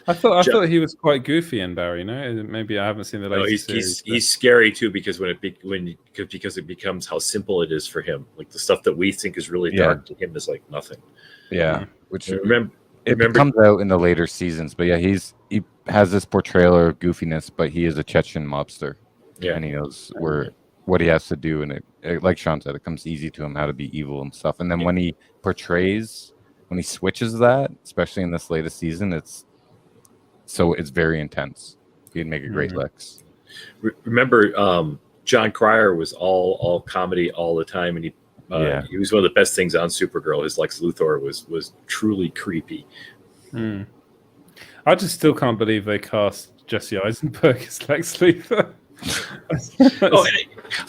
I thought he was quite goofy in Barry. No, maybe I haven't seen the latest series. He's scary too because because it becomes how simple it is for him. Like the stuff that we think is really dark to him is like nothing. Yeah, which remember comes out in the later seasons. But yeah, he has this portrayal of goofiness, but he is a Chechen mobster. Yeah, and he knows what he has to do, and it like Shaun said, it comes easy to him how to be evil and stuff. And then when he switches that, especially in this latest season, it's very intense. He'd make a great Lex. Remember, John Cryer was all comedy all the time, and he was one of the best things on Supergirl. His Lex Luthor was truly creepy. I just still can't believe they cast Jesse Eisenberg as Lex Luthor.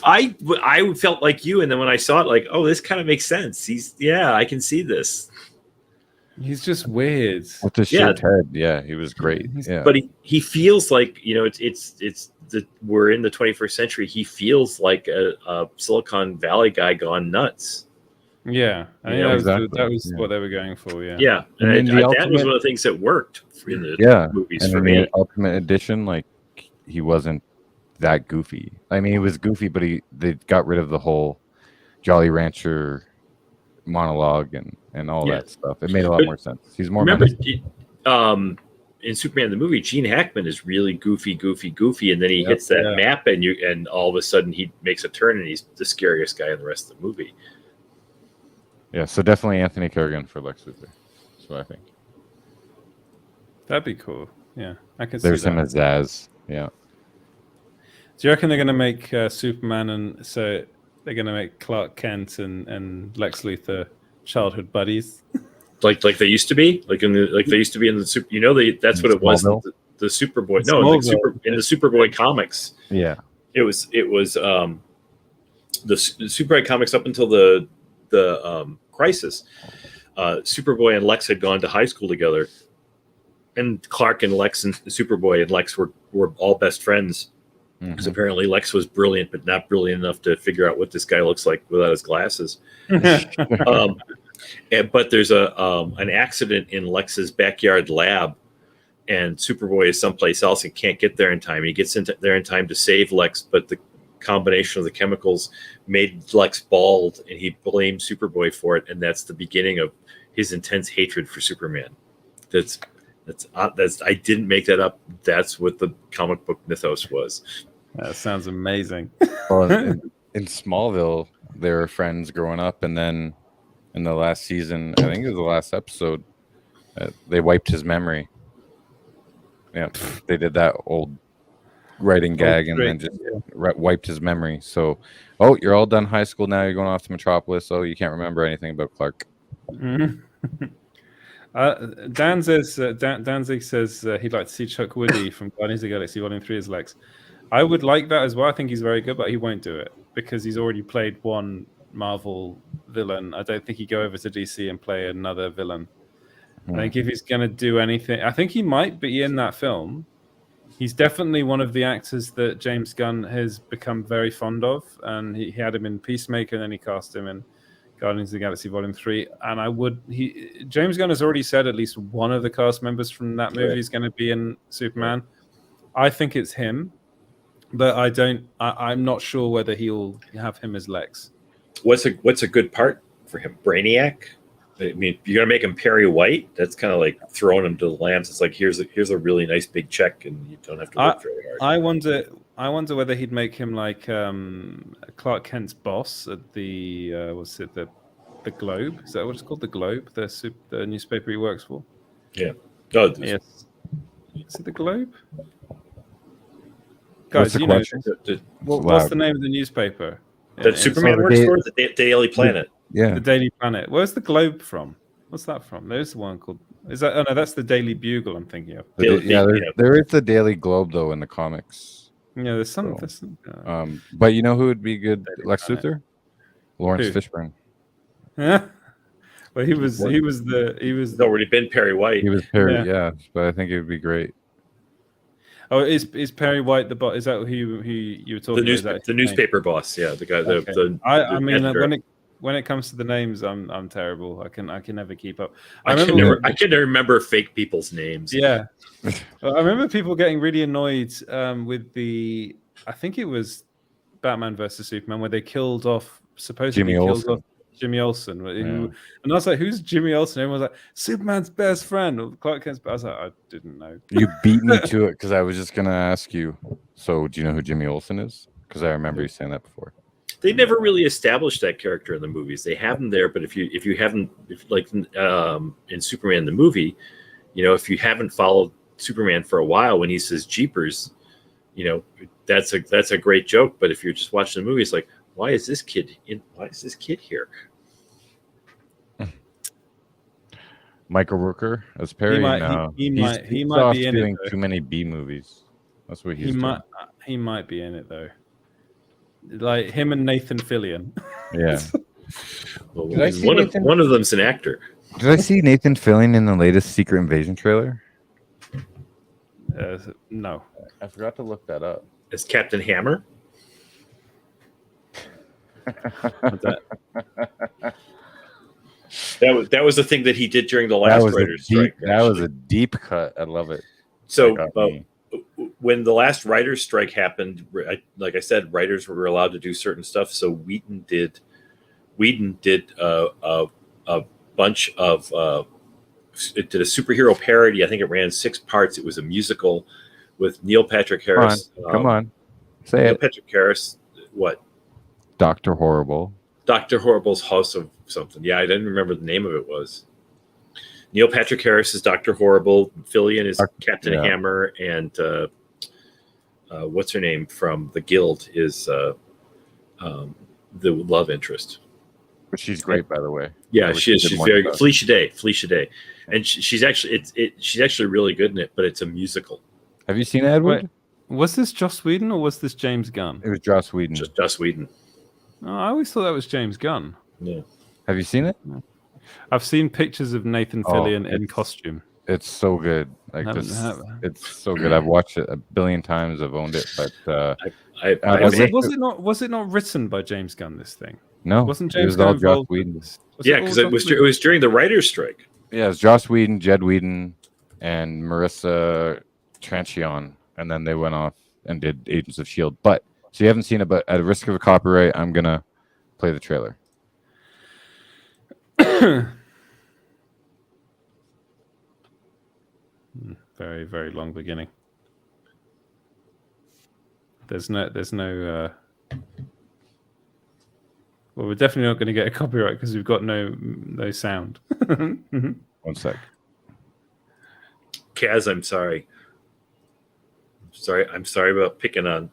I felt like you, and then when I saw it, like, oh, this kind of makes sense. I can see this. He's just weird. With the shaved head, he was great. But he feels like we're in the 21st century. He feels like a Silicon Valley guy gone nuts. Yeah, I mean, that was what they were going for. Yeah, and that was one of the things that worked in the movies and for in me. The Ultimate Edition, like he wasn't that goofy. I mean, he was goofy, but they got rid of the whole Jolly Rancher monologue and all that stuff. It made a lot more sense. He's more. Remember, in Superman the movie, Gene Hackman is really goofy, and then he hits that map, and all of a sudden he makes a turn, and he's the scariest guy in the rest of the movie. Yeah, so definitely Anthony Kerrigan for Lex Luthor. That's what I think. That'd be cool. Yeah, I can see There's that. him as Zaz. Yeah. Do you reckon they're going to make Superman and so they're going to make Clark Kent and Lex Luthor childhood buddies? like they used to be, they used to be in the super. That's what it was. The Superboy. No, in the Superboy comics. Yeah. It was the Superboy comics up until the Crisis. Superboy and Lex had gone to high school together, and Clark and Lex and Superboy and Lex were all best friends. Because apparently Lex was brilliant, but not brilliant enough to figure out what this guy looks like without his glasses. But there's an accident in Lex's backyard lab, and Superboy is someplace else and can't get there in time. He gets there in time to save Lex, but the combination of the chemicals made Lex bald, and he blamed Superboy for it, and that's the beginning of his intense hatred for Superman. That's I didn't make that up. That's what the comic book mythos was. That sounds amazing. Well, in Smallville, they were friends growing up, and then in the last season, I think it was the last episode, they wiped his memory. Yeah, they did that old writing gag and then just wiped his memory. So, you're all done high school now. You're going off to Metropolis. Oh, you can't remember anything about Clark. Danzig says he'd like to see Chuck Woody from Guardians of the Galaxy Volume 3 as Lex. I would like that as well. I think he's very good, but he won't do it because he's already played one Marvel villain. I don't think he'd go over to DC and play another villain. I think if he's going to do anything, I think he might be in that film. He's definitely one of the actors that James Gunn has become very fond of, and he had him in Peacemaker, and then he cast him in Guardians of the Galaxy Volume 3, and James Gunn has already said at least one of the cast members from that movie is going to be in Superman. I think it's him, but I'm not sure whether he'll have him as Lex. What's a good part for him? Brainiac? I mean, you're gonna make him Perry White. That's kind of like throwing him to the lambs. It's like here's a really nice big check, and you don't have to work very hard. I wonder whether he'd make him like Clark Kent's boss at the the Globe? Is that what it's called? The Globe, the newspaper he works for. Yeah. Oh, yes. Is it the Globe? Guys, you know, what's the name of the newspaper? That Superman works for? The Daily Planet. Yeah. The Daily Planet. Where's the Globe from? What's that from? There's one called. Is that? Oh no, that's the Daily Bugle. I'm thinking of. There is the Daily Globe though in the comics. Yeah, there's some. But you know who would be good? Lex Luthor, Lawrence Fishburne. Yeah. Well, he was already been Perry White. He was Perry, yeah. But I think it would be great. Oh, is Perry White the boss? Is that who you were talking about? The newspaper boss, yeah, the guy. Okay. I mean, when it comes to the names, I'm terrible. I can never keep up. I can never remember fake people's names. Yeah, I remember people getting really annoyed with I think it was Batman versus Superman, where they killed off Jimmy Olsen. And I was like, who's Jimmy Olsen? Everyone was like, Superman's best friend, or Clark Kent's best. I was like, I didn't know. You beat me to it because I was just going to ask you. So do you know who Jimmy Olsen is? Because I remember you saying that before. They never really established that character in the movies. They have him there, but if you haven't, in Superman the movie, you know, if you haven't followed Superman for a while, when he says Jeepers, you know, that's a great joke. But if you're just watching the movie, it's like, why is this kid here? Michael Rooker as Perry. He might be in it. Too many B movies. That's what he's doing. He might be in it though. Like him and Nathan Fillion. Yeah. Well, one of them's an actor. Did I see Nathan Fillion in the latest Secret Invasion trailer? No. I forgot to look that up. As Captain Hammer. That was the thing that he did during the last writer's strike. That was a deep cut. I love it. So when the last writer's strike happened, like I said, writers were allowed to do certain stuff. So Whedon did a bunch of it did a superhero parody. I think it ran 6 parts. It was a musical with Neil Patrick Harris. Come on. Say Neil it. Patrick Harris. What? Dr. Horrible. Dr. Horrible's House of something. Yeah, I didn't remember the name of it was. Neil Patrick Harris is Dr. Horrible. Fillion is Captain Hammer, and what's her name from the Guild is the love interest. But she's great, by the way. Yeah, she is. She's very good. Felicia Day, and she's actually she's actually really good in it. But it's a musical. Have you seen Edward? Wait, was this Joss Whedon or was this James Gunn? It was Joss Whedon. Just Joss Whedon. Oh, I always thought that was James Gunn. Yeah. Have you seen it? I've seen pictures of Nathan Fillion in costume. It's so good. It's so good. I've watched it a billion times. I've owned it, but was it not written by James Gunn? This thing. No, wasn't James Gunn involved? Yeah, because it was during the writer's strike. Yeah, it was Joss Whedon, Jed Whedon, and Marissa Tranchion, and then they went off and did Agents of S.H.I.E.L.D. But so you haven't seen it, but at risk of a copyright, I'm gonna play the trailer. Very, very long beginning. There's no well, we're definitely not going to get a copyright because we've got no sound. 1 sec. Kaz, I'm sorry. I'm sorry about picking on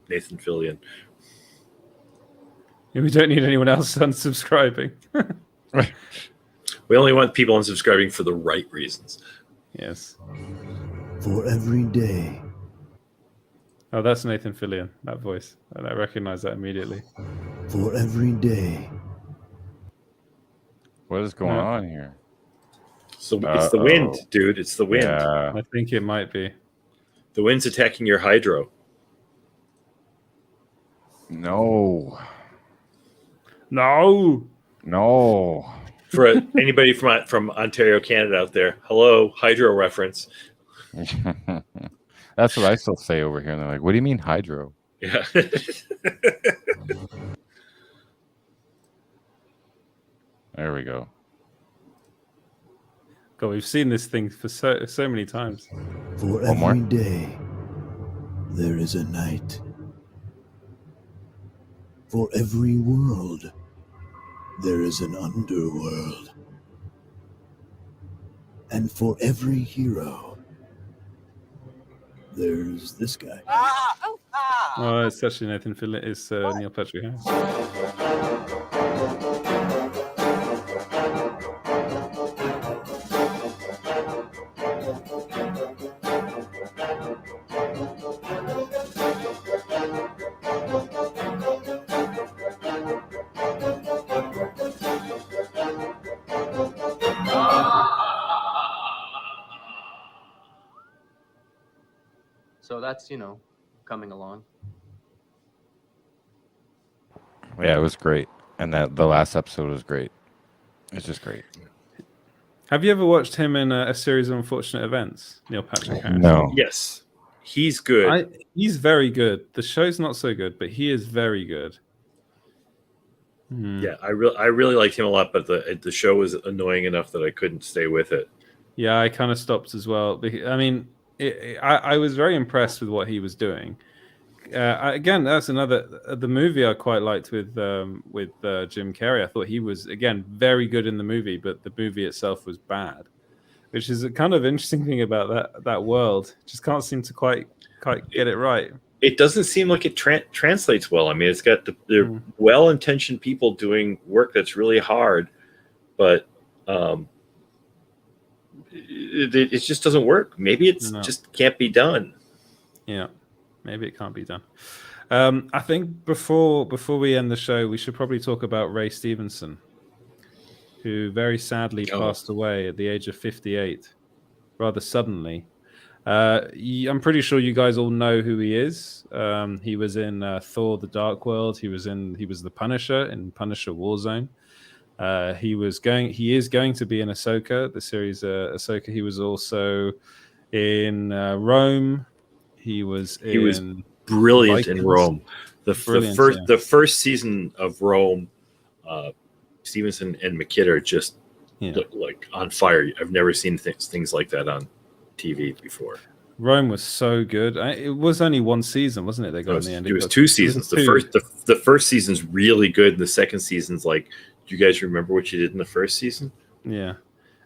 Nathan Fillion. We don't need anyone else unsubscribing. We only want people unsubscribing for the right reasons. Yes. For every day. Oh, that's Nathan Fillion, that voice. And I recognize that immediately. For every day. What is going on here? So it's the wind, dude. It's the wind. Yeah. I think it might be. The wind's attacking your hydro. No. No. No. For anybody from Ontario, Canada out there, hello, hydro reference. That's what I still say over here. And they're like, what do you mean hydro? Yeah. There we go. God, we've seen this thing for so many times. For One more? every day, there is a night. For every world, there is an underworld. And for every hero, there's this guy. Oh, it's actually Nathan Fillion. It's Neil Patrick Harris. So that's, coming along. Yeah, it was great. And the last episode was great. It's just great. Have you ever watched him in a series of unfortunate events? Neil Patrick Harris. No. Yes, he's good. He's very good. The show's not so good, but he is very good. Yeah, I really liked him a lot, but the show was annoying enough that I couldn't stay with it. Yeah, I kind of stopped as well. I mean, I was very impressed with what he was doing. Again, that's the movie I quite liked with Jim Carrey. I thought he was, again, very good in the movie, but the movie itself was bad, which is a kind of interesting thing about that world. Just can't seem to quite get it right. It doesn't seem like it translates well. I mean, it's got the well-intentioned people doing work that's really hard, but it just doesn't work. Maybe it's just can't be done. Yeah, maybe it can't be done. I think before we end the show, we should probably talk about Ray Stevenson, who very sadly passed away at the age of 58, rather suddenly. I'm pretty sure you guys all know who he is. He was in Thor: The Dark World. He was the Punisher in Punisher Warzone. He is going to be in Ahsoka, the series Ahsoka. He was also in Rome. He was brilliant Vikings. in Rome. The first season of Rome, Stevenson and McKidd are just look like on fire. I've never seen things like that on TV before. Rome was so good. It was only one season, wasn't it? They got in the end. It was 2 seasons. The first season's really good, and the second season's like. Do you guys remember what you did in the first season? Yeah,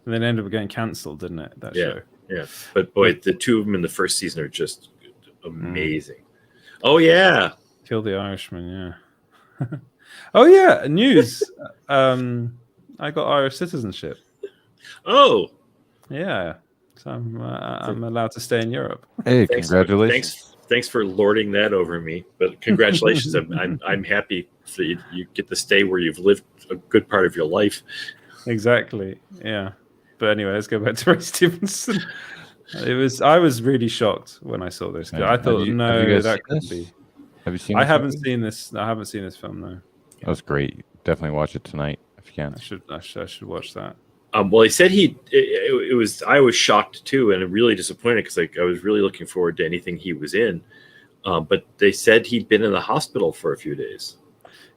and then it ended up getting cancelled, didn't it? That show. Yeah. But boy, the two of them in the first season are just amazing. Oh yeah, Kill the Irishman. Yeah. Oh yeah, news. I got Irish citizenship. Oh. Yeah. So I'm allowed to stay in Europe. Hey, congratulations. Thanks for lording that over me. But congratulations. I'm happy that you get to stay where you've lived a good part of your life. Exactly. Yeah. But anyway, let's go back to Ray Stevenson. I was really shocked when I saw this. I thought, that couldn't be. Have you seen? I haven't seen this film. No. That was great. Definitely watch it tonight if you can. I should watch that. Well, he said it was. I was shocked too, and really disappointed because I was really looking forward to anything he was in. But they said he'd been in the hospital for a few days.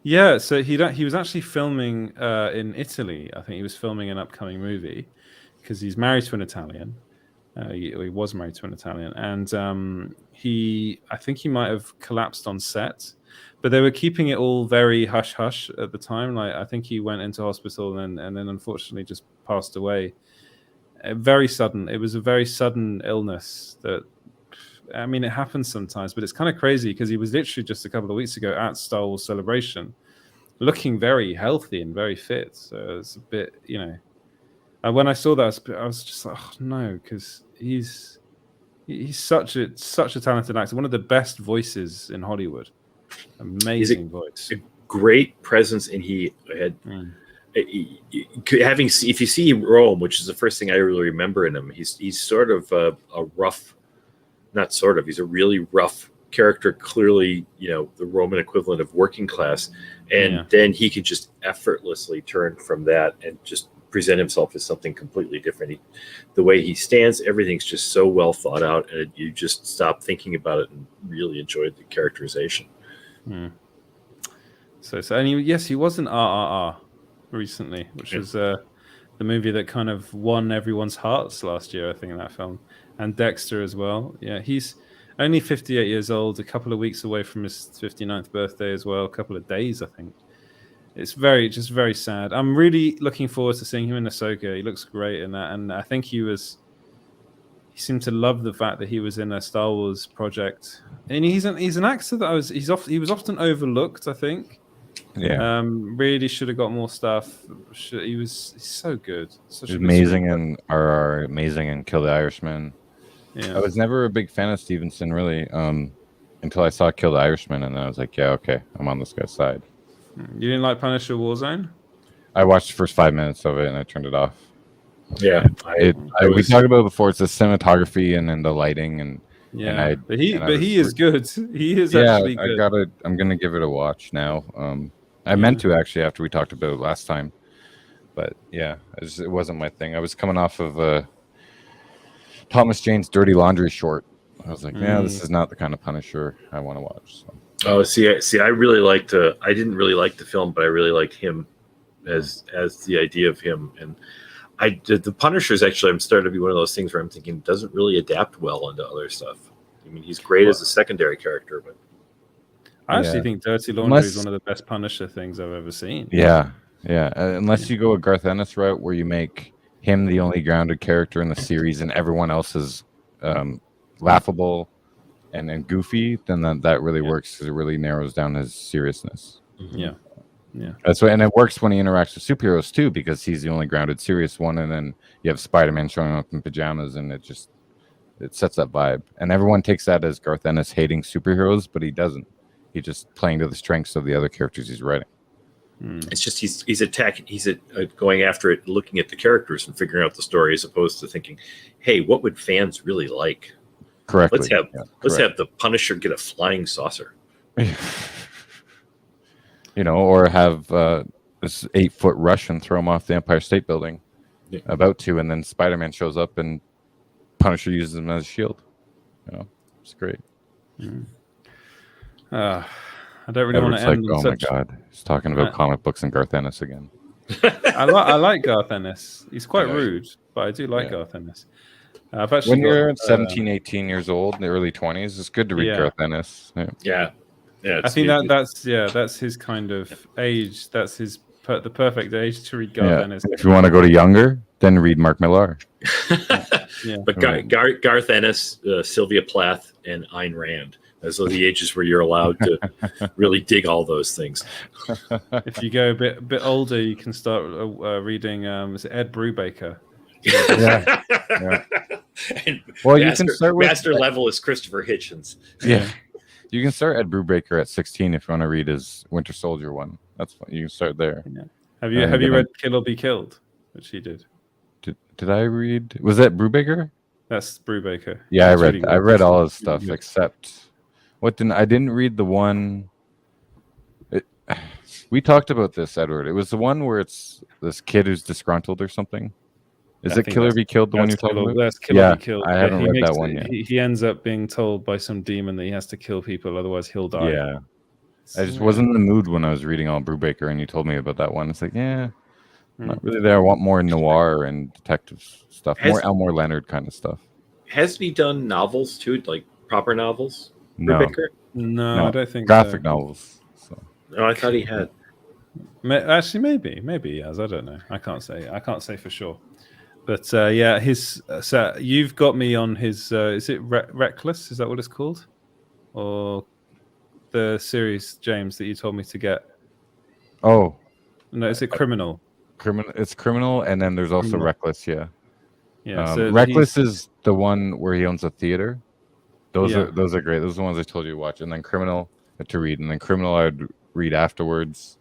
Yeah, so he was actually filming in Italy. I think he was filming an upcoming movie because he's married to an Italian. He was married to an Italian, and I think he might have collapsed on set. But they were keeping it all very hush hush at the time. Like I think he went into hospital and then unfortunately just passed away. Very sudden. It was a very sudden illness. That I mean, it happens sometimes, but it's kind of crazy because he was literally just a couple of weeks ago at Star Wars Celebration, looking very healthy and very fit. So it's a bit, And when I saw that, I was just like, oh no, because he's such a talented actor, one of the best voices in Hollywood. Amazing voice, a great presence, and he had if you see Rome, which is the first thing I really remember in him, he's sort of a rough, not sort of, he's a really rough character clearly, the Roman equivalent of working class, and then he can just effortlessly turn from that and just present himself as something completely different. The way he stands, everything's just so well thought out, and you just stop thinking about it and really enjoyed the characterization. So and he was in RRR recently, which was the movie that kind of won everyone's hearts last year, I think, in that film, and Dexter as well. Yeah, he's only 58 years old, a couple of weeks away from his 59th birthday as well, a couple of days, I think. It's very sad. I'm really looking forward to seeing him in Ahsoka. He looks great in that, and I think he seemed to love the fact that he was in a Star Wars project, and he's an actor that he was often overlooked, I think. Yeah, really should have got more stuff. He's so good. He's amazing in RR, amazing in Kill the Irishman. Yeah. I was never a big fan of Stevenson, really, until I saw Kill the Irishman, and then I was like, yeah, okay, I'm on this guy's side. You didn't like Punisher Warzone? I watched the first 5 minutes of it, and I turned it off. Yeah, we talked about it before. It's the cinematography and then the lighting, and but he is good. He is actually good. I'm gonna give it a watch now. I meant to actually after we talked about it last time, but yeah, it wasn't my thing. I was coming off of Thomas Jane's Dirty Laundry short. I was like, this is not the kind of Punisher I want to watch. So. Oh, see, I really liked. I didn't really like the film, but I really liked him as the idea of him. And the Punisher's actually, I'm starting to be one of those things where I'm thinking doesn't really adapt well into other stuff. I mean, he's great as a secondary character, but I actually think Dirty Laundry is one of the best Punisher things I've ever seen. Yeah. Unless you go a Garth Ennis route where you make him the only grounded character in the series and everyone else is laughable and goofy, then that really works because it really narrows down his seriousness. Yeah. That's why, and it works when he interacts with superheroes too, because he's the only grounded, serious one, and then you have Spider-Man showing up in pajamas, and it sets that vibe, and everyone takes that as Garth Ennis hating superheroes, but he doesn't. He's just playing to the strengths of the other characters he's writing. It's just he's attacking. He's going after it, looking at the characters and figuring out the story, as opposed to thinking, "Hey, what would fans really like?" Correctly. Let's have the Punisher get a flying saucer. Or have this 8-foot Russian throw him off the Empire State Building, about to, and then Spider-Man shows up and Punisher uses him as a shield. It's great. I don't really want to end. Oh my god, he's talking about comic books and Garth Ennis again. I like Garth Ennis. He's quite rude, but I do like Garth Ennis. When you're 17, 18 years old, in the early 20s, it's good to read Garth Ennis. Yeah. I think that's his kind of age. That's the perfect age to read Garth Ennis. If you want to go to younger, then read Mark Millar. But Garth Ennis, Sylvia Plath, and Ayn Rand. Those are the ages where you're allowed to really dig all those things. If you go a bit older, you can start reading is it Ed Brubaker. Well, you can start with master level is Christopher Hitchens. Yeah, you can start Ed Brubaker at 16 if you want to read his Winter Soldier one. That's fine. You can start there. Yeah. Have you read Kill or Be Killed, which he did? Did I read? Was that Brubaker? That's Brubaker. Yeah, I read all his stuff except I didn't read the one. We talked about this, Edward. It was the one where it's this kid who's disgruntled or something. Is it Kill or Be Killed, the one you're talking about? That's Kill or Be Killed. I haven't read that one yet. He ends up being told by some demon that he has to kill people, otherwise he'll die. Yeah. I just wasn't in the mood when I was reading all Brubaker, and you told me about that one. It's like, not really there. I want more noir and detective stuff, more Elmore Leonard kind of stuff. Hasn't he done novels too, like proper novels? No, Brubaker? No, I don't think graphic novels. So. No, I thought he had. Actually, maybe he has. I don't know. I can't say for sure. But his. So you've got me on his. Is it Reckless? Is that what it's called? Or the series, James, that you told me to get? Oh, no, is it Criminal? It's Criminal, and then there's also Reckless. Yeah. So Reckless is the one where he owns a theater. Those are great. Those are the ones I told you to watch, and then Criminal to read, and then Criminal I'd read afterwards.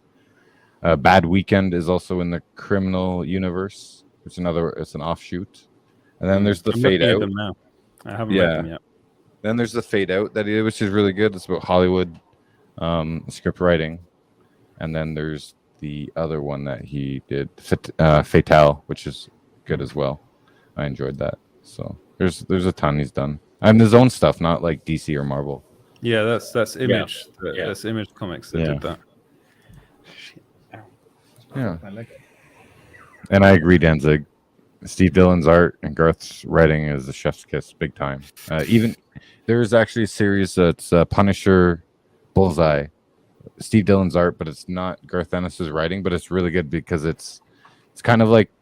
Bad Weekend is also in the Criminal universe. It's an offshoot, and then there's the Fade Out. I haven't read them yet. Then there's the Fade Out that he did, which is really good. It's about Hollywood script writing. And then there's the other one that he did, Fatale, which is good as well. I enjoyed that. So there's a ton he's done. And his own stuff, not like DC or Marvel. Yeah, that's Image. That's Image Comics that did that. Yeah. And I agree, Danzig. Steve Dillon's art and Garth's writing is a chef's kiss, big time. Even there's actually a series that's Punisher, Bullseye, Steve Dillon's art, but it's not Garth Ennis's writing, but it's really good because it's kind of like,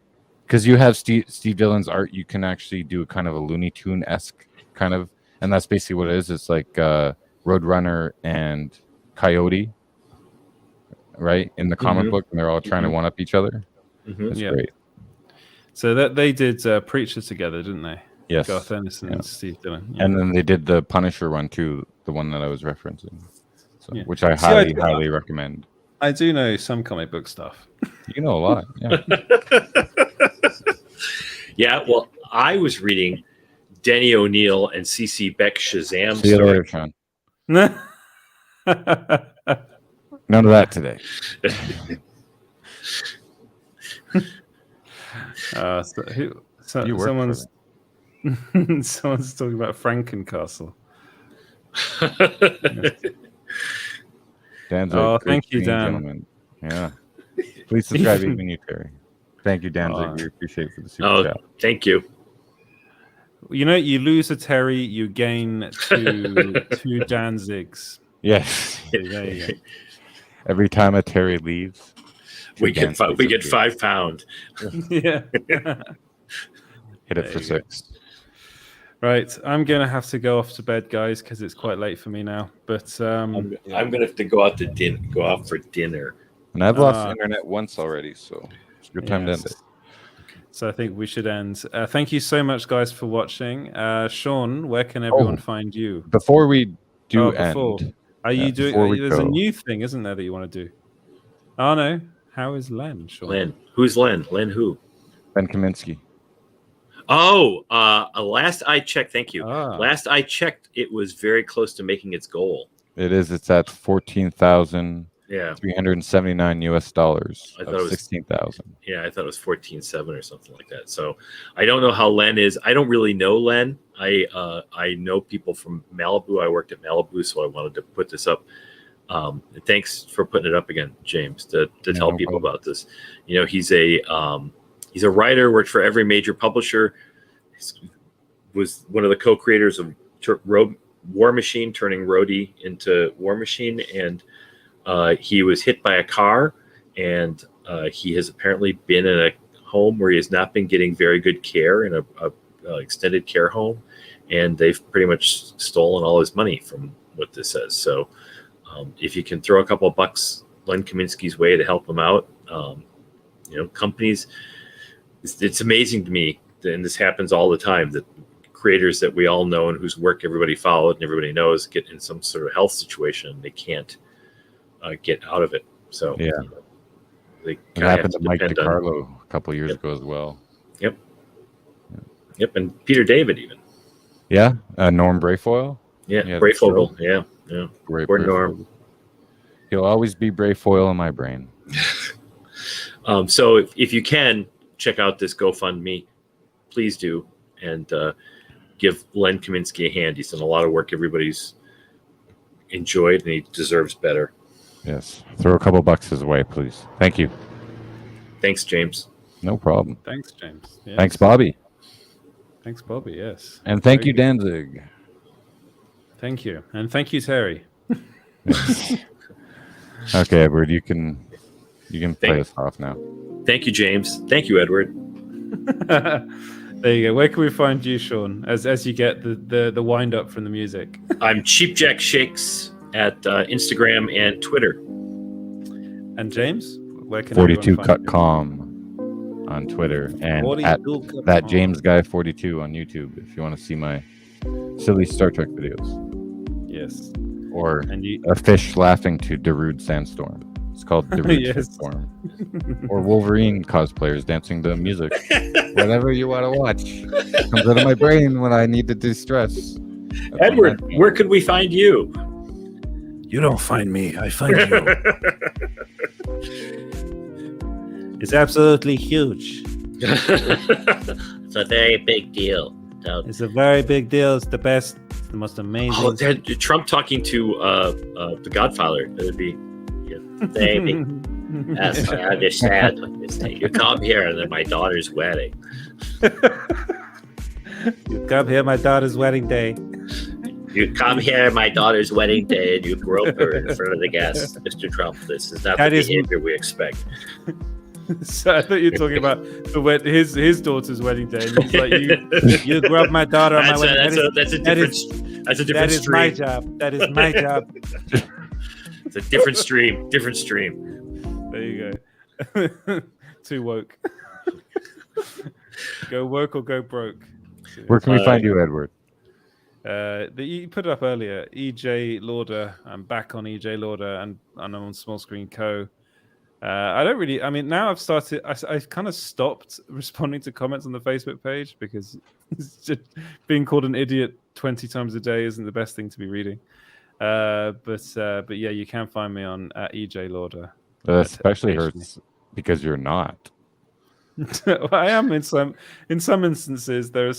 because you have Steve Dillon's art, you can actually do a kind of a Looney Tune-esque kind of, and that's basically what it is. It's like Roadrunner and Coyote, right, in the comic book, and they're all trying to one up each other. It's great. So that they did Preacher together, didn't they? Yes. Garth Ennis and Steve Dillon. Yeah. And then they did the Punisher one too, the one that I was referencing, which I highly recommend. I do know some comic book stuff. You know a lot. Yeah. Yeah, well, I was reading Denny O'Neil and C.C. Beck Shazam See you later, Shaun. None of that today. Someone's talking about Frankencastle. Danzig, thank you, Dan. Gentlemen. Yeah. Please subscribe, even you, Terry. Thank you, Danzig. We appreciate it for the super chat. Thank you. You know, you lose a Terry, you gain two Danzigs. Yes. There you go. Every time a Terry leaves, we get £5. Yeah. Hit it for 6. Right, I'm gonna have to go off to bed, guys, because it's quite late for me now. But I'm gonna have to go out for dinner. And I've lost internet once already, so it's a good time to end it. So I think we should end. Thank you so much, guys, for watching. Shaun, where can everyone find you? Before we end, are you doing? There's a new thing, isn't there, that you want to do? Oh no, how is Len? Shaun? Len, who's Len? Len who? Ben Kaminsky. Oh, last I checked, thank you. Last I checked, it was very close to making its goal. It is. It's at $14,379 US. I thought it was 16,000. Yeah, I thought it was 14.7 or something like that. So I don't know how Len is. I don't really know Len. I know people from Malibu. I worked at Malibu, so I wanted to put this up. Thanks for putting it up again, James, to tell people about this. You know, he's a writer, worked for every major publisher, was one of the co-creators of War Machine, turning Rhodey into War Machine, and he was hit by a car, and he has apparently been in a home where he has not been getting very good care, in a extended care home, and they've pretty much stolen all his money from what this says. So if you can throw a couple of bucks Len Kaminsky's way to help him out, companies, it's amazing to me, and this happens all the time, that creators that we all know and whose work everybody followed and everybody knows get in some sort of health situation and they can't get out of it. So yeah, they it happened to Mike DiCarlo a couple of years ago as well. Yep, and Peter David even. Yeah, Norm Brayfoyle. Yeah, Brayfogle. Yeah. Great, poor Norm. He'll always be Brayfoyle in my brain. So if you can check out this GoFundMe, please do, and give Len Kaminsky a hand. He's done a lot of work everybody's enjoyed, and he deserves better. Yes. Throw a couple bucks his way, please. Thank you. Thanks, James. No problem. Thanks, James. Yes. Thanks, Bobby. Thanks, Bobby. Yes. And thank you, Danzig. Thank you. And thank you, Terry. Okay, Edward, you can play us off now. Thank you, James. Thank you, Edward. There you go. Where can we find you, Shaun, as you get the wind up from the music? I'm Cheap Jack Shakes at Instagram and Twitter. And James, where can 42cutcom on Twitter, and at that James Guy 42 on YouTube if you want to see my silly Star Trek videos. Yes. Or a fish laughing to Darude Sandstorm. It's called Darude Sandstorm. Or Wolverine cosplayers dancing to music. Whatever you want to watch. Comes out of my brain when I need to de-stress. Edward, where could we find you? You don't find me, I find you. It's absolutely huge. It's a very big deal. It's a very big deal. It's the best, it's the most amazing. Oh, Trump talking to the Godfather. That would be very big. Yes, I understand what you're saying. You come here and then my daughter's wedding. You come here, my daughter's wedding day. You come here, my daughter's wedding day, and you grope her in front of the guests, Mr. Trump. This is not the behavior we expect. So I thought you were talking about his daughter's wedding day. And he's like, you grab my daughter on my wedding day. That's a different stream. That is my job. That is my job. It's a different stream. Different stream. There you go. Too woke. Go woke or go broke. Where can we find you, Edward? You put it up earlier. EJ Lauder. I'm back on EJ Lauder, and I'm on Small Screen Co. I don't really. I mean, now I've started. I've kind of stopped responding to comments on the Facebook page because it's just being called an idiot 20 times a day isn't the best thing to be reading. But yeah, you can find me on EJ Lauder. That especially hurts because you're not. Well, I am in some instances. There are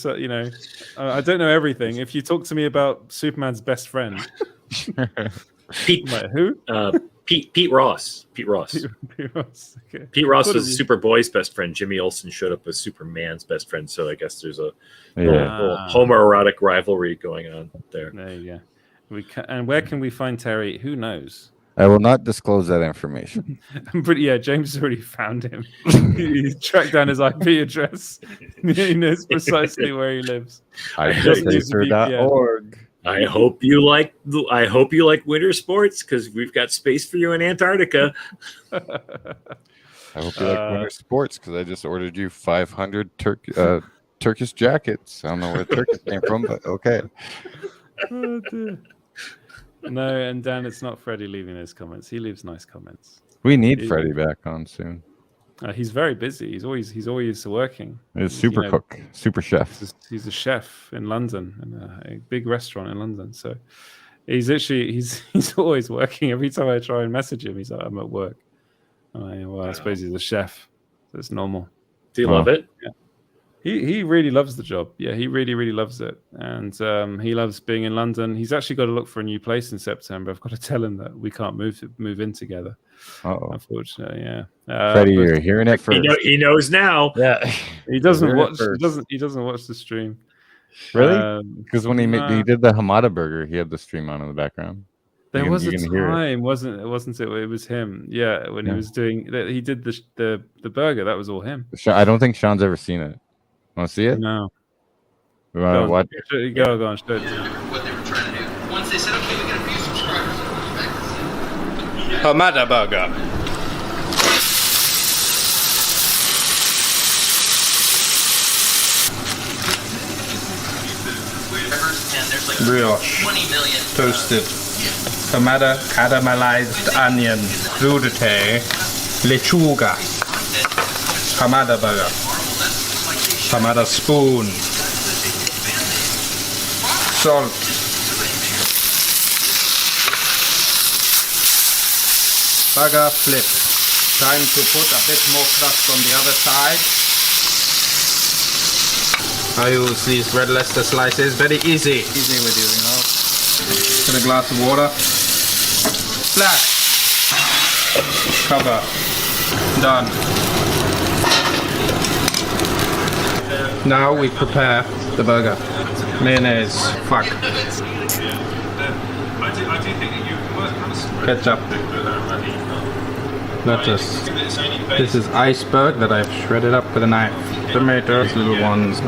I don't know everything. If you talk to me about Superman's best friend, Pete, who? Pete Ross. Pete Ross. Pete Ross. Okay. Pete Ross was Superboy's best friend. Jimmy Olsen showed up as Superman's best friend. So I guess there's a little homoerotic rivalry going on there. There you go. And where can we find Terry? Who knows? I will not disclose that information. James has already found him. He's tracked down his IP address. He knows precisely where he lives. iPlacer.org. I hope you like winter sports because we've got space for you in Antarctica. I hope you like winter sports because I just ordered you 500 Turkish jackets. I don't know where Turkish came from, but okay. Oh, dear. No, and Dan, it's not Freddie leaving those comments. He leaves nice comments. We need Freddie back on soon. He's very busy. He's always working. He's super cook, super chef. He's a chef in London, in a big restaurant in London. So he's always working. Every time I try and message him, he's like, "I'm at work." I suppose he's a chef. So it's normal. Do you love it? Yeah. He really loves the job. Yeah, he really, really loves it. And he loves being in London. He's actually got to look for a new place in September. I've got to tell him that we can't move in together. Unfortunately, yeah. Freddie, you're hearing it first. He knows now. Yeah. He doesn't watch the stream. Really? Because when he did the Hamada burger, he had the stream on in the background. There was a time, wasn't it? It was him. Yeah, when he was doing that, he did the burger. That was all him. I don't think Sean's ever seen it. Want to see it? No. We want to watch it. Go on, show it. What they were trying to do. Once they said, okay, we got a few subscribers, Hamada burger. Brioche. 20 million. Toasted. Hamada caramelized onion. Crudité. Lechuga. Hamada burger. Hamada spoon. Salt. Burger flip. Time to put a bit more crust on the other side. I use these red Leicester slices. Very easy. Easy with you, Put a glass of water. Splash. Cover. Done. Now we prepare the burger. Mayonnaise. Fuck. Ketchup. Lettuce. This is iceberg that I've shredded up with a knife. Tomatoes, little ones.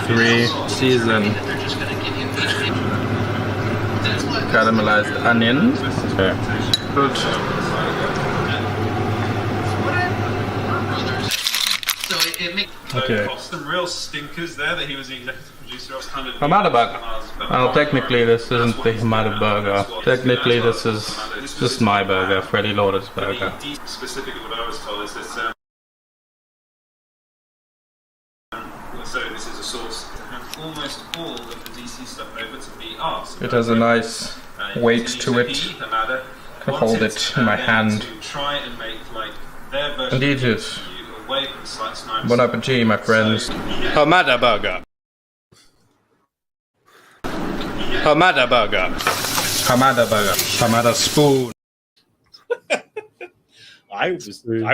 3. Season. Caramelized onion. Okay. Good. Okay. Some real stinkers there that he was the executive producer of. Hamada burger. Well, technically this isn't the Hamada burger. Technically this is just my burger, Freddie Lauder's burger. Specifically what I was told is that so this is a source. almost all of the DC stuff over to be asked. It has a nice weight to it. The ladder Can hold it in my hand. to try and make like their version Indeed, of yes. you away from the slight snipes. Bon appetit, my friends. Hamada burger. Hamada burger. Hamada burger. Hamada spoon. I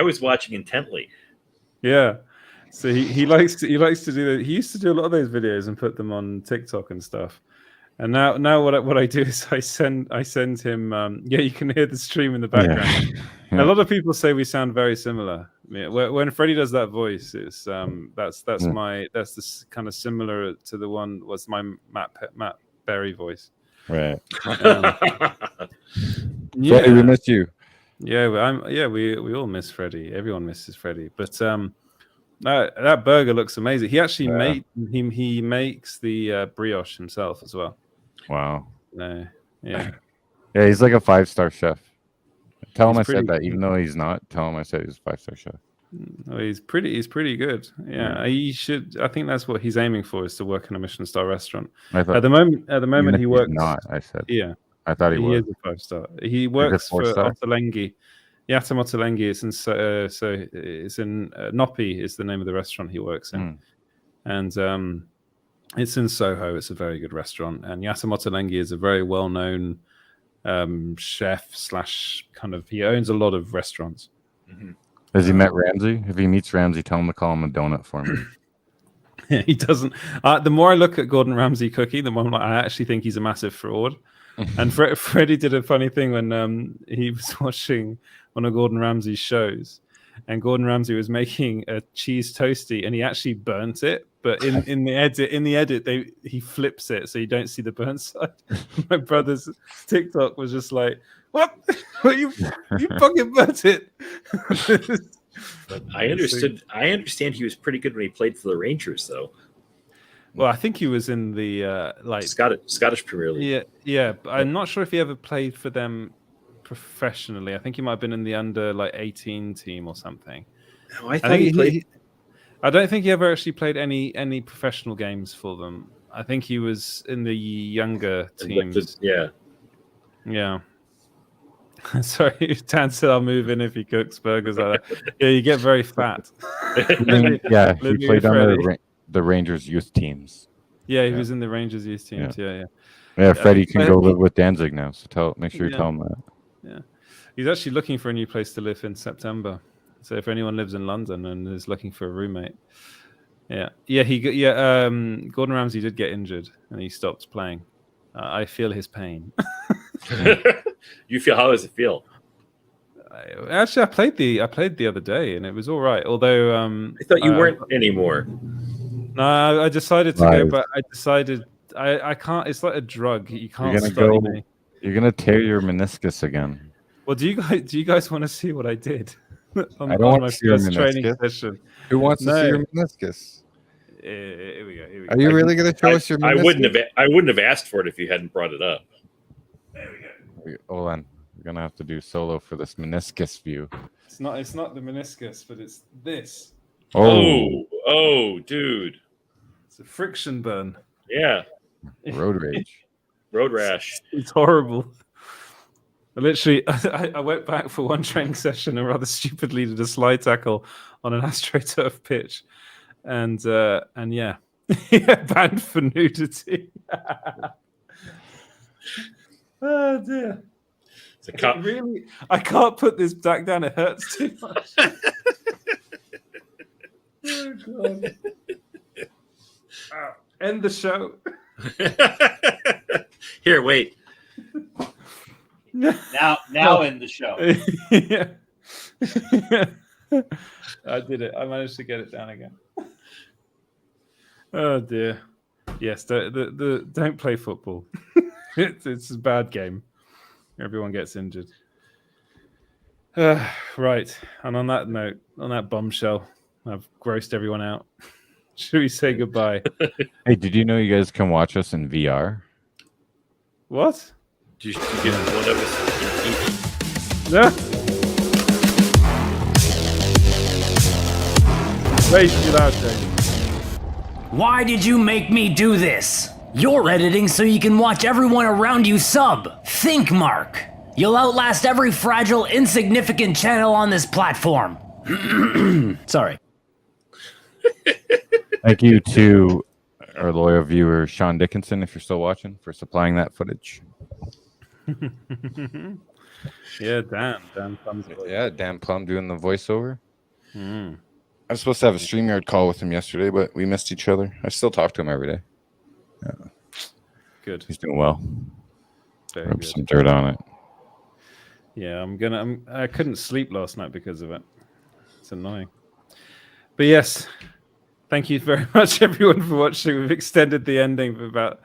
was watching intently. Yeah. So he likes to do that. He used to do a lot of those videos and put them on TikTok and stuff. And now what I do is I send him. You can hear the stream in the background. Yeah. A lot of people say we sound very similar. Yeah, when Freddie does that voice, it's that's this kind of similar to the one was my Matt Berry voice. Right. Yeah, Freddie, we missed you. Yeah, we all miss Freddie. Everyone misses Freddie. But that burger looks amazing. He actually he makes the brioche himself as well. Wow. Yeah. Yeah, he's like a 5-star chef. Tell him He's I said pretty- that, even though he's not. Tell him I said he's a 5-star chef. Well, he's pretty good. Yeah, he should. I think that's what he's aiming for, is to work in a Michelin star restaurant. I thought, At the moment even if he he's works. not. I said. Yeah, I thought he was. is a 5-star. He works for 4-star? Ottolenghi. Yatam Ottolenghi. It's in it's in Noppi is the name of the restaurant he works in, and it's in Soho. It's a very good restaurant, and Yatam Ottolenghi is a very well known chef slash kind of. He owns a lot of restaurants. Mm-hmm. Has he met Ramsey? If he meets Ramsey, tell him to call him a donut for me. He doesn't. The more I look at Gordon Ramsay cooking, the more I'm like, I actually think he's a massive fraud. And Freddie did a funny thing when he was watching one of Gordon Ramsay's shows, and Gordon Ramsay was making a cheese toasty, and he actually burnt it. But in the edit, he flips it so you don't see the burnt side. My brother's TikTok was just like, "What? you fucking burnt it." But I understand he was pretty good when he played for the Rangers, though. Well, I think he was in the Scottish Premier League. Yeah. But I'm not sure if he ever played for them professionally. I think he might have been in the under 18 team or something. No, I thought he played. I don't think he ever actually played any professional games for them. I think he was in the younger teams. Yeah. Sorry, Dan said I'll move in if he cooks burgers like that. Yeah, you get very fat. Yeah, he played on the Rangers youth teams. Yeah, he was in the Rangers youth teams. Yeah. Yeah, Freddie can go live with Danzig now. So make sure you tell him that. Yeah, he's actually looking for a new place to live in September. So if anyone lives in London and is looking for a roommate, Gordon Ramsay did get injured and he stopped playing. I feel his pain. You feel, how does it feel? Actually, I played the other day and it was all right. Although I thought you weren't anymore. No, I decided to go, but I can't. It's like a drug. You can't study me. You're gonna tear your meniscus again. Well, do you guys want to see what I did? I don't want to see your training meniscus. session. Who wants to see your meniscus? Here we go. Are you really going to show us your meniscus? I wouldn't have asked for it if you hadn't brought it up. There we go. Hold on. We're going to have to do solo for this meniscus view. It's not the meniscus, but it's this. Oh, dude. It's a friction burn. Yeah. Road rage. Road rash. It's horrible. I went back for one training session and rather stupidly did a slide tackle on an AstroTurf pitch, and yeah, banned for nudity. Oh dear! Really, I can't put this back down. It hurts too much. Oh god! End the show. Here, wait. Now end the show. Yeah. I did it. I managed to get it down again. Oh dear. Yes, don't play football. It's a bad game. Everyone gets injured. Right. And on that note, on that bombshell, I've grossed everyone out. Should we say goodbye? Hey, did you know you guys can watch us in VR? What? Do you get one of us? No. Way too loud, Jake. Why did you make me do this? You're editing so you can watch everyone around you sub. Think, Mark. You'll outlast every fragile, insignificant channel on this platform. Sorry. Thank you to our loyal viewer, Sean Dickinson, if you're still watching, for supplying that footage. Yeah, Dan Plum's Yeah, Dan Plum doing the voiceover. Mm. I was supposed to have a StreamYard call with him yesterday, but we missed each other. I still talk to him every day. Yeah. Good. He's doing well. Very Rub good. some dirt on it. Yeah, I couldn't sleep last night because of it. It's annoying. But yes, thank you very much, everyone, for watching. We've extended the ending for about